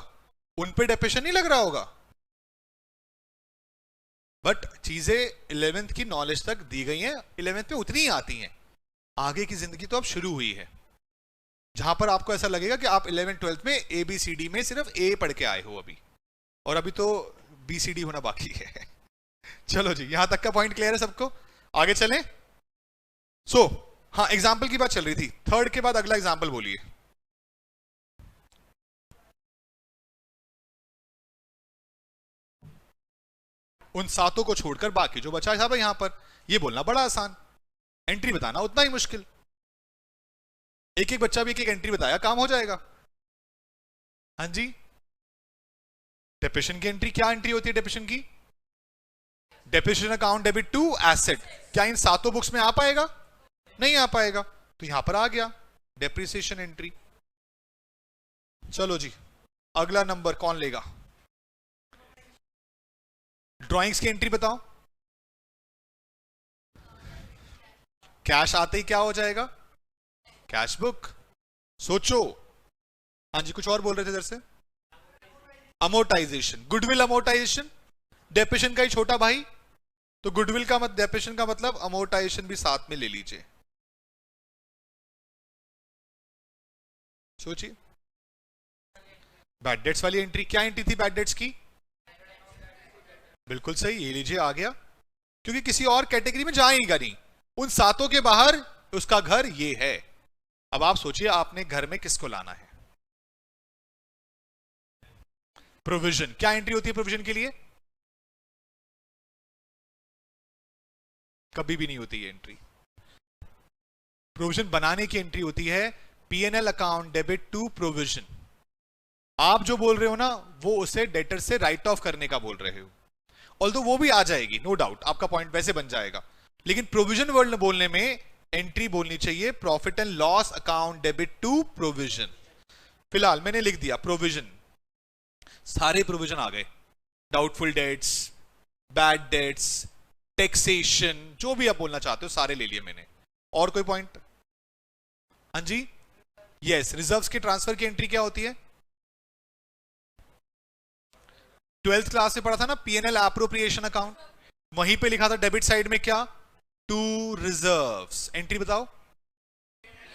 उन पे डेप्रिसिएशन नहीं लग रहा होगा? बट चीजें 11th की नॉलेज तक दी गई हैं, 11th में उतनी ही आती हैं। आगे की जिंदगी तो अब शुरू हुई है, जहां पर आपको ऐसा लगेगा कि आप 11th 12th में ABCD में सिर्फ A पढ़ के आए हो अभी, और अभी तो BCD होना बाकी है। चलो जी, यहां तक का पॉइंट क्लियर है सबको? आगे चलें। हाँ, एग्जाम्पल की बात चल रही थी। 3rd के बाद अगला एग्जाम्पल बोलिए। उन 7 को छोड़कर बाकी जो बचा है यहां पर, ये बोलना बड़ा आसान, एंट्री बताना उतना ही मुश्किल। एक एक बच्चा भी एक एक एंट्री बताया, काम हो जाएगा। हाँ जी, डेप्रिसिएशन की एंट्री, क्या एंट्री होती है डेप्रिसिएशन की? Depreciation account debit to asset. क्या इन 7 बुक्स में आ पाएगा? नहीं आ पाएगा। तो यहां पर आ गया डेप्रिसिएशन एंट्री। चलो जी, अगला नंबर कौन लेगा? ड्राइंग्स की एंट्री बताओ। कैश आते ही क्या हो जाएगा? Cash book. सोचो। हाँ जी, कुछ और बोल रहे थे इधर से। अमोर्टाइजेशन, गुडविल अमोर्टाइजेशन, डेप्रिसिएशन का ही छोटा भाई। तो गुडविल का मतलब, डेप्रिसिएशन का मतलब अमोर्टाइजेशन भी साथ में ले लीजिए। सोचिए। बैड डेट्स वाली एंट्री, क्या एंट्री थी बैड डेट्स की? बिल्कुल सही, ये लीजिए आ गया, क्योंकि किसी और कैटेगरी में जाएगा नहीं। उन 7 के बाहर उसका घर ये है। अब आप सोचिए आपने घर में किसको लाना है? प्रोविजन। क्या एंट्री होती है प्रोविजन के लिए? कभी भी नहीं होती ये एंट्री। प्रोविजन बनाने की एंट्री होती है PNL account debit to provision. आप जो बोल रहे हो ना, वो उसे डेटर से राइट ऑफ करने का बोल रहे हो। ऑल्दो वो भी आ जाएगी, नो डाउट, आपका पॉइंट वैसे बन जाएगा। लेकिन प्रोविजन वर्ड बोलने में एंट्री बोलनी चाहिए profit and loss account debit to provision. फिलहाल मैंने लिख दिया प्रोविजन, सारे प्रोविजन आ गए, doubtful debts, bad debts, taxation, जो भी आप बोलना चाहते हो सारे ले लिए मैंने। और कोई पॉइंट? हाँ जी, यस। रिजर्व्स के ट्रांसफर की एंट्री क्या होती है? 12th क्लास में पढ़ा था ना, पीएनएल एप्रोप्रिएशन अकाउंट, वहीं पे लिखा था डेबिट साइड में क्या? To reserves. एंट्री बताओ।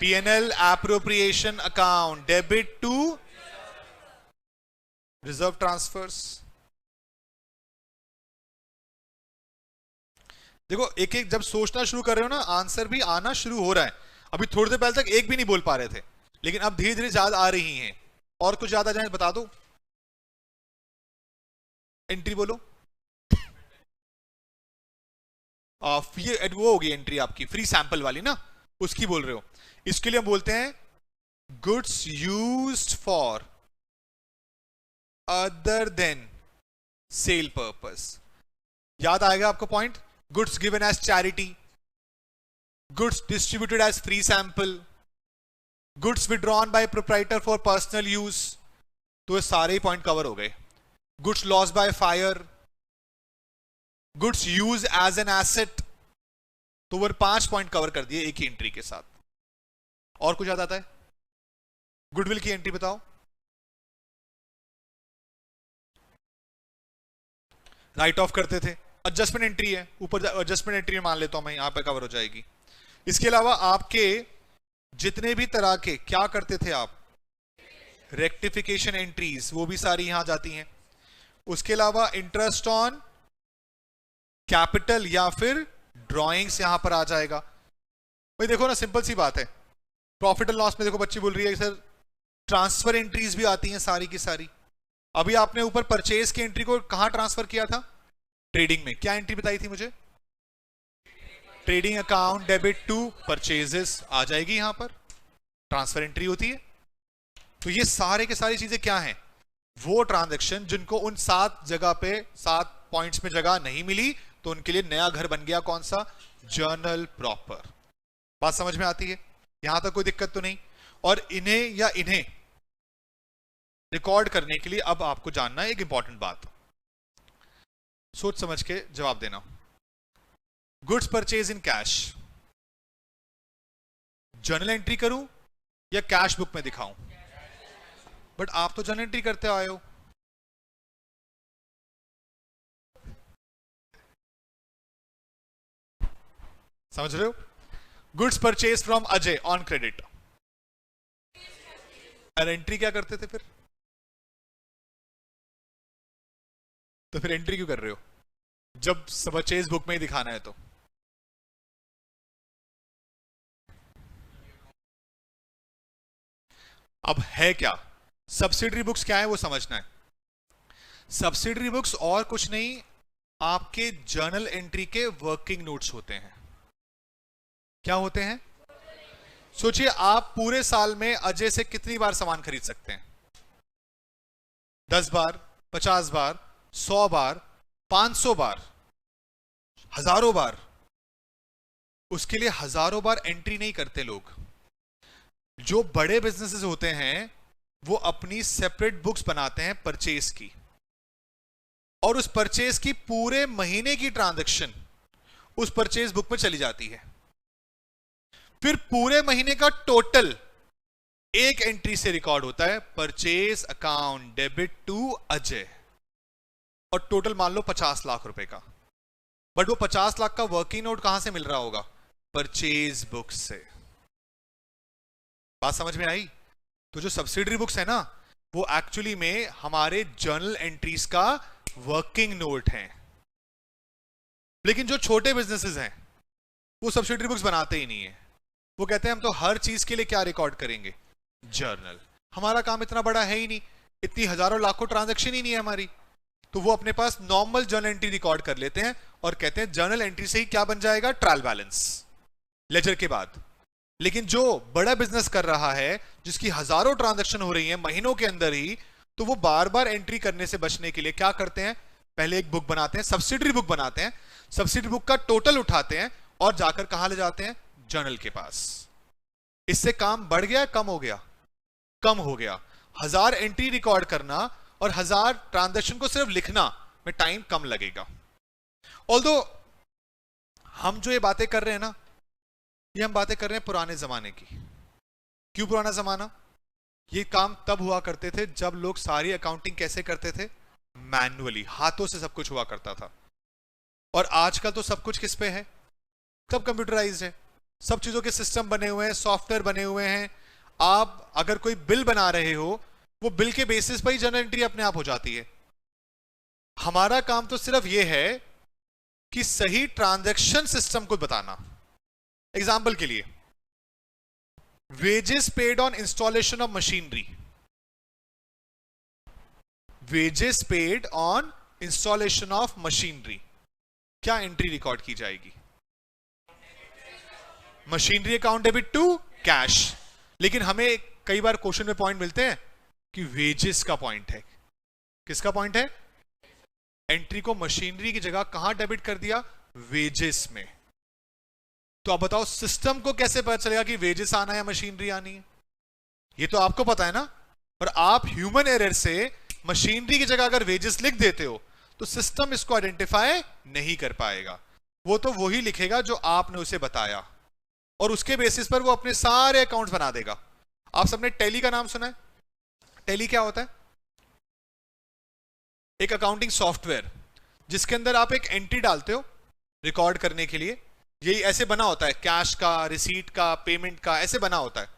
PNL appropriation account debit to reserve transfers. देखो एक एक जब सोचना शुरू कर रहे हो ना, आंसर भी आना शुरू हो रहा है। अभी थोड़ी देर पहले तक एक भी नहीं बोल पा रहे थे, लेकिन अब धीरे धीरे याद आ रही हैं। और कुछ ज्यादा जाए बता दो। एंट्री बोलो। ये वो होगी एंट्री आपकी फ्री सैंपल वाली ना, उसकी बोल रहे हो। इसके लिए हम बोलते हैं goods used for other than sale purpose. याद आएगा आपको point? Goods given as charity, goods distributed as free sample, goods withdrawn by proprietor for personal use. तो ये सारे ही पॉइंट कवर हो गए। Goods loss by fire, goods use as an asset. तो वो 5 पॉइंट कवर कर दिए एक ही एंट्री के साथ। और कुछ याद आता है? गुडविल की एंट्री बताओ। राइट ऑफ करते थे, एडजस्टमेंट एंट्री है, ऊपर एडजस्टमेंट एंट्री मान लेता हूं मैं, यहां पे कवर हो जाएगी। इसके अलावा आपके जितने भी तरह के क्या करते थे आप, रेक्टिफिकेशन एंट्रीज, वो भी सारी यहां जाती हैं। उसके अलावा इंटरेस्ट ऑन कैपिटल या फिर ड्रॉइंग्स यहां पर आ जाएगा। भाई देखो ना, सिंपल सी बात है। प्रॉफिट एंड लॉस में देखो बच्ची बोल रही है सर ट्रांसफर एंट्रीज भी आती हैं सारी की सारी। अभी आपने ऊपर परचेज की एंट्री को कहां ट्रांसफर किया था? ट्रेडिंग में। क्या एंट्री बताई थी मुझे? Trading account debit to purchases आ जाएगी, यहां पर ट्रांसफर एंट्री होती है। तो ये सारे के सारी चीजें क्या हैं? वो ट्रांजैक्शन जिनको उन 7 जगह पे 7 पॉइंट्स में जगह नहीं मिली, तो उनके लिए नया घर बन गया। कौन सा? Journal proper. बात समझ में आती है? यहां तक कोई दिक्कत तो नहीं। और इन्हें रिकॉर्ड करने के लिए अब आपको जानना है एक इंपॉर्टेंट बात, सोच समझ के जवाब देना। Goods purchase in cash, journal entry करूं या कैश बुक में दिखाऊं? बट आप तो जर्नल एंट्री करते आए हो। समझ रहे हो? Goods purchase from Ajay on credit, और एंट्री क्या करते थे फिर? तो फिर एंट्री क्यों कर रहे हो जब परचेज बुक में ही दिखाना है? तो अब है क्या? सब्सिडरी बुक्स क्या है वो समझना है। सब्सिडरी बुक्स और कुछ नहीं, आपके जर्नल एंट्री के वर्किंग नोट्स होते हैं। क्या होते हैं? सोचिए आप पूरे साल में अजय से कितनी बार सामान खरीद सकते हैं? 10 बार, 50 बार, 100 बार, 500 बार, हजारों बार। उसके लिए हजारों बार एंट्री नहीं करते लोग। जो बड़े बिजनेसेस होते हैं वो अपनी सेपरेट बुक्स बनाते हैं परचेज की, और उस परचेज की पूरे महीने की ट्रांजैक्शन उस परचेज बुक में चली जाती है। फिर पूरे महीने का टोटल एक एंट्री से रिकॉर्ड होता है, purchase account debit to Ajay, और टोटल मान लो 50 लाख रुपए का। बट वो 50 लाख का वर्किंग नोट कहां से मिल रहा होगा? परचेज बुक से। बात समझ में आई? तो जो सब्सिडरी बुक्स है ना, वो एक्चुअली में हमारे जर्नल एंट्रीज का वर्किंग नोट है। लेकिन जो छोटे बिजनेसेस हैं वो सब्सिडरी बुक्स बनाते ही नहीं है। वो कहते हैं हम तो हर चीज के लिए क्या रिकॉर्ड करेंगे? जर्नल। हमारा काम इतना बड़ा है ही नहीं, इतनी हजारों लाखों ट्रांजैक्शन ही नहीं है हमारी। तो वो अपने पास नॉर्मल जर्नल एंट्री रिकॉर्ड कर लेते हैं और कहते हैं जर्नल एंट्री से ही क्या बन जाएगा? ट्रायल बैलेंस, लेजर के बाद। लेकिन जो बड़ा बिजनेस कर रहा है, जिसकी हजारों ट्रांजैक्शन हो रही है महीनों के अंदर ही, तो वो बार बार एंट्री करने से बचने के लिए क्या करते हैं? पहले एक बुक बनाते हैं, सब्सिडरी बुक बनाते हैं, सब्सिडरी बुक का टोटल उठाते हैं और जाकर कहां ले जाते हैं? जर्नल के पास। इससे काम बढ़ गया, कम हो गया? कम हो गया। 1000 एंट्री रिकॉर्ड करना और 1000 ट्रांजैक्शन को सिर्फ लिखना में टाइम कम लगेगा। ऑल्दो हम जो ये बातें कर रहे हैं ना, ये हम बातें कर रहे हैं पुराने जमाने की। क्यों पुराना जमाना? ये काम तब हुआ करते थे जब लोग सारी अकाउंटिंग कैसे करते थे? मैन्युअली, हाथों से सब कुछ हुआ करता था। और आजकल तो सब कुछ किस पे है? सब कंप्यूटराइज्ड है, सब चीजों के सिस्टम बने हुए हैं, सॉफ्टवेयर बने हुए हैं। आप अगर कोई बिल बना रहे हो, वो बिल के बेसिस पर ही जर्नल एंट्री अपने आप हो जाती है। हमारा काम तो सिर्फ ये है कि सही ट्रांजैक्शन सिस्टम को बताना। एग्जाम्पल के लिए, wages paid on installation of machinery, wages paid on installation of machinery, क्या एंट्री रिकॉर्ड की जाएगी? Machinery account debit to cash. लेकिन हमें कई बार क्वेश्चन में पॉइंट मिलते हैं कि वेजेस का पॉइंट है। किसका पॉइंट है? एंट्री को मशीनरी की जगह कहां डेबिट कर दिया? वेजेस में। तो आप बताओ सिस्टम को कैसे पता चलेगा कि वेजेस आना है या मशीनरी आनी है? ये तो आपको पता है ना। और आप ह्यूमन एरर से मशीनरी की जगह अगर वेजेस लिख देते हो तो सिस्टम इसको आइडेंटिफाई नहीं कर पाएगा। वो तो वही लिखेगा जो आपने उसे बताया, और उसके बेसिस पर वो अपने सारे अकाउंट्स बना देगा। आप सबने टैली का नाम सुना है? टैली क्या होता है? एक अकाउंटिंग सॉफ्टवेयर जिसके अंदर आप एक एंट्री डालते हो रिकॉर्ड करने के लिए। यही ऐसे बना होता है, कैश का, रिसीट का, पेमेंट का, ऐसे बना होता है।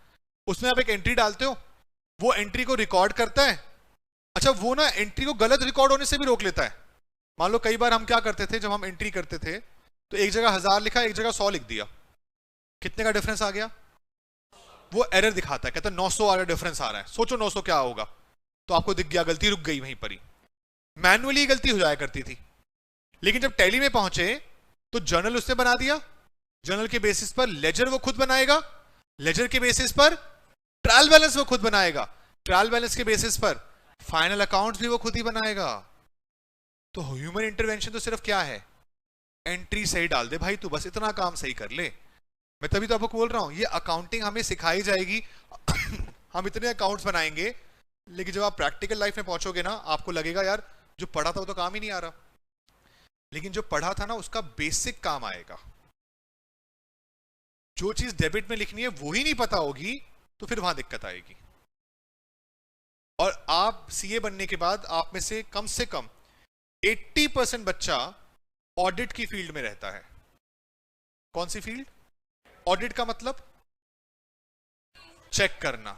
उसमें आप एक एंट्री डालते हो, वो एंट्री को रिकॉर्ड करता है। अच्छा, वो ना एंट्री को गलत रिकॉर्ड होने से भी रोक लेता है। मान लो कई बार हम क्या करते थे, जब हम एंट्री करते थे तो एक जगह 1000 लिखा, एक जगह 100 लिख दिया। कितने का डिफरेंस आ गया? वो एरर दिखाता है, कहता है 900 आ रहा डिफरेंस आ रहा है। सोचो 900 क्या होगा? तो आपको दिख गया, गलती रुक गई वहीं पर ही। मैनुअली गलती हो जाया करती थी। लेकिन जब टैली में पहुंचे तो जर्नल उसने बना दिया। जर्नल के बेसिस पर लेजर वो खुद बनाएगा, लेजर के बेसिस पर ट्रायल बैलेंस वो खुद बनाएगा, ट्रायल बैलेंस के बेसिस पर फाइनल अकाउंट्स भी वो खुद ही बनाएगा। तो ह्यूमन इंटरवेंशन तो सिर्फ क्या है? एंट्री सही डाल दे भाई, तू बस इतना काम सही कर ले। मैं तभी तो आपको बोल रहा हूं ये अकाउंटिंग हमें सिखाई जाएगी। हम इतने अकाउंट्स बनाएंगे, लेकिन जब आप प्रैक्टिकल लाइफ में पहुंचोगे ना, आपको लगेगा यार जो पढ़ा था वो तो काम ही नहीं आ रहा। लेकिन जो पढ़ा था ना उसका बेसिक काम आएगा। जो चीज डेबिट में लिखनी है वो ही नहीं पता होगी तो फिर वहां दिक्कत आएगी। और आप सीए बनने के बाद आप में से कम 80% बच्चा ऑडिट की फील्ड में रहता है। कौन सी फील्ड? ऑडिट का मतलब चेक करना।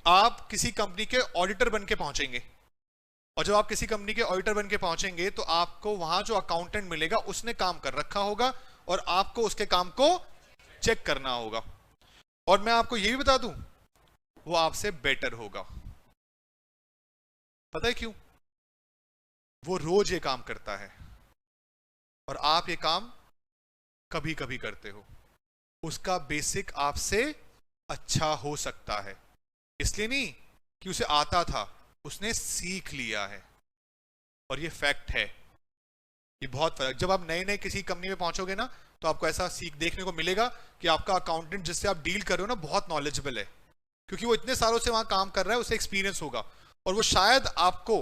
आप किसी कंपनी के ऑडिटर बन के पहुंचेंगे, और जब आप किसी कंपनी के ऑडिटर बन के पहुंचेंगे तो आपको वहां जो अकाउंटेंट मिलेगा उसने काम कर रखा होगा और आपको उसके काम को चेक करना होगा। और मैं आपको यह भी बता दूं, वो आपसे बेटर होगा। पता है क्यों? वो रोज ये काम करता है और आप ये काम कभी कभी करते हो। उसका बेसिक आपसे अच्छा हो सकता है, इसलिए नहीं कि उसे आता था, उसने सीख लिया है। और ये फैक्ट है। ये बहुत फर्क। जब आप नए नए किसी कंपनी में पहुंचोगे ना तो आपको ऐसा सीख देखने को मिलेगा कि आपका अकाउंटेंट जिससे आप डील कर रहे हो ना बहुत नॉलेजेबल है, क्योंकि वो इतने सालों से वहां काम कर रहा है, उसे एक्सपीरियंस होगा। और वो शायद आपको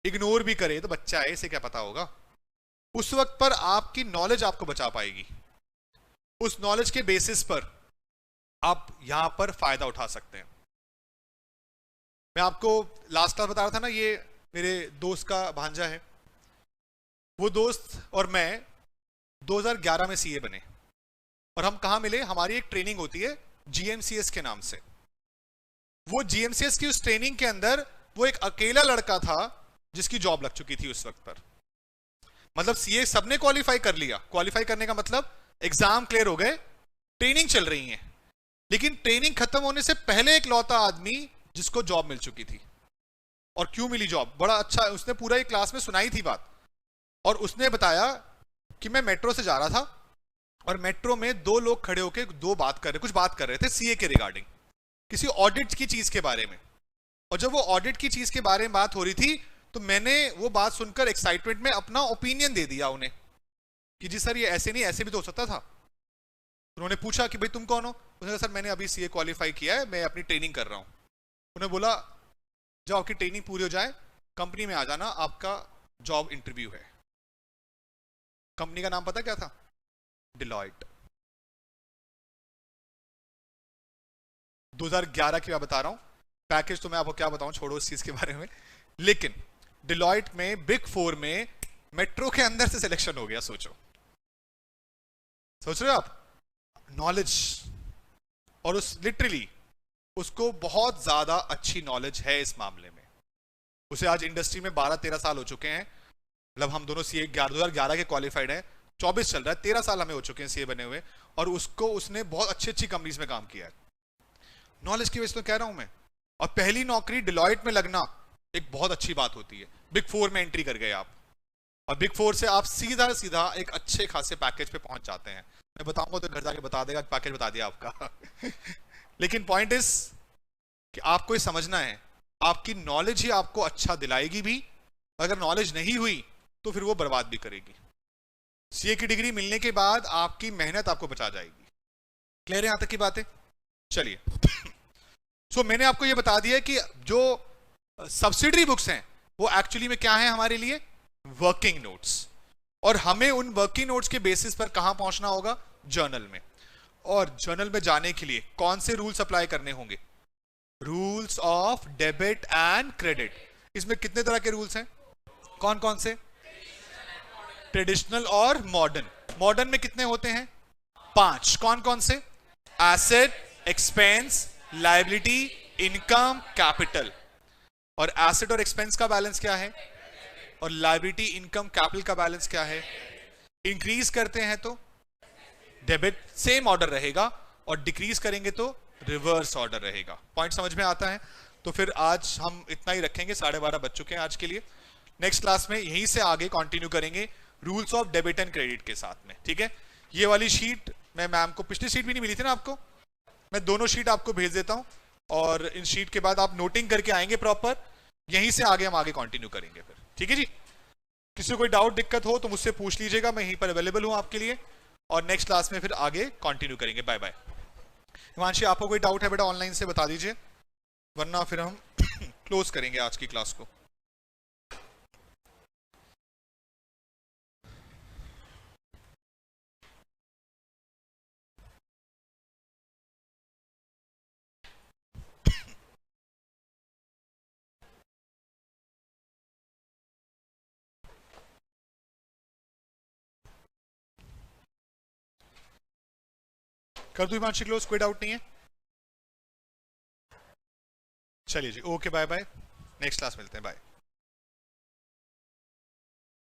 इग्नोर भी करे, तो बच्चा है इसे क्या पता होगा। उस वक्त पर आपकी नॉलेज आपको बचा पाएगी। उस नॉलेज के बेसिस पर आप यहां पर फायदा उठा सकते हैं। मैं आपको लास्ट क्लास बता रहा था ना, ये मेरे दोस्त का भांजा है। वो दोस्त और मैं 2011 में सीए बने। और हम कहां मिले? हमारी एक ट्रेनिंग होती है जीएमसीएस के नाम से। वो जीएमसीएस की उस ट्रेनिंग के अंदर वो एक अकेला लड़का था जिसकी जॉब लग चुकी थी उस वक्त पर। मतलब सीए सबने क्वालिफाई कर लिया। क्वालिफाई करने का मतलब एग्जाम क्लियर हो गए, ट्रेनिंग चल रही है। लेकिन ट्रेनिंग खत्म होने से पहले एक लौता आदमी जिसको जॉब मिल चुकी थी। और क्यों मिली जॉब? बड़ा अच्छा, उसने पूरा एक क्लास में सुनाई थी बात। और उसने बताया कि मैं मेट्रो से जा रहा था और मेट्रो में 2 लोग खड़े होकर कुछ बात कर रहे थे सीए के रिगार्डिंग, किसी ऑडिट की चीज के बारे में। और जब वो ऑडिट की चीज के बारे में बात हो रही थी तो मैंने वो बात सुनकर एक्साइटमेंट में अपना ओपिनियन दे दिया उन्हें कि जी सर ये ऐसे नहीं, ऐसे भी तो हो सकता था। उन्होंने पूछा कि भाई तुम कौन हो? उसने कहा सर मैंने अभी सीए क्वालिफाई किया है, मैं अपनी ट्रेनिंग कर रहा हूँ। उन्होंने बोला जब आपकी ट्रेनिंग पूरी हो जाए कंपनी में आ जाना, आपका जॉब इंटरव्यू है। कंपनी का नाम पता क्या था? डिलॉयट। 2011 की मैं बता रहा हूं। पैकेज तो मैं आपको क्या बताऊं, छोड़ो इस चीज के बारे में। लेकिन डिलॉयट में बिग 4 में मेट्रो के अंदर से सिलेक्शन हो गया। सोचो, सोच रहे हो आप? नॉलेज, और उस लिटरली उसको बहुत ज्यादा अच्छी नॉलेज है इस मामले में। उसे आज इंडस्ट्री में 12-13 साल हो चुके हैं। मतलब हम दोनों सीए 2011 के क्वालिफाइड हैं, 24 चल रहा है, 13 साल हमें हो चुके हैं सीए बने हुए। और उसको उसने बहुत अच्छी अच्छी कंपनीज में काम किया है। नॉलेज की वजह से तो कह रहा हूं मैं। और पहली नौकरी डिलॉयट में लगना एक बहुत अच्छी बात होती है। बिग 4 में एंट्री कर गए आप, और बिग 4 से आप सीधा सीधा एक अच्छे खासे पैकेज पे पहुंच जाते हैं। मैं बताऊंगा तो घर जाके बता देगा, पैकेज बता दिया आपका। लेकिन पॉइंट इज कि आपको ये समझना है, आपकी नॉलेज ही आपको अच्छा दिलाएगी भी। अगर नॉलेज नहीं हुई तो फिर वो बर्बाद भी करेगी। सीए की डिग्री मिलने के बाद आपकी मेहनत आपको बचा जाएगी। क्लियर है यहां तक की बातें? चलिए। सो मैंने आपको ये बता दिया कि जो सब्सिडरी बुक्स हैं वो एक्चुअली में क्या है हमारे लिए? Working notes. और हमें उन वर्किंग नोट्स के बेसिस पर कहां पहुंचना होगा? जर्नल में। और जर्नल में जाने के लिए कौन से रूल्स अप्लाई करने होंगे? Rules of debit and credit. इसमें कितने तरह के रूल्स हैं? कौन कौन से? ट्रेडिशनल और मॉडर्न। मॉडर्न में कितने होते हैं? 5। कौन कौन से? Asset, expense, liability, income, capital. और एसेट और एक्सपेंस का बैलेंस क्या है? और लायबिलिटी, इनकम, कैपिटल का बैलेंस क्या है? इंक्रीज करते हैं तो डेबिट सेम ऑर्डर रहेगा, और डिक्रीज करेंगे तो रिवर्स ऑर्डर रहेगा। पॉइंट समझ में आता है? तो फिर आज हम इतना ही रखेंगे, 12:30 बज चुके हैं आज के लिए। नेक्स्ट क्लास में यहीं से आगे कंटिन्यू करेंगे rules of debit and credit के साथ में। ठीक है? ये वाली शीट मैं मैम को, पिछली शीट भी नहीं मिली थी ना आपको, मैं दोनों शीट आपको भेज देता हूं, और इन शीट के बाद आप नोटिंग करके आएंगे प्रॉपर। यहीं से आगे हम आगे कंटिन्यू करेंगे फिर। ठीक है जी? किसी को कोई डाउट दिक्कत हो तो मुझसे पूछ लीजिएगा, मैं यहीं पर अवेलेबल हूं आपके लिए। और नेक्स्ट क्लास में फिर आगे कंटिन्यू करेंगे। Bye bye. हिमांशी, आपको कोई डाउट है बेटा ऑनलाइन से बता दीजिए, वरना फिर हम क्लोज करेंगे आज की क्लास को। कर दूं हिमांशी क्लोज? कोई डाउट नहीं है? चलिए जी, okay, bye bye. Next class मिलते हैं, बाय।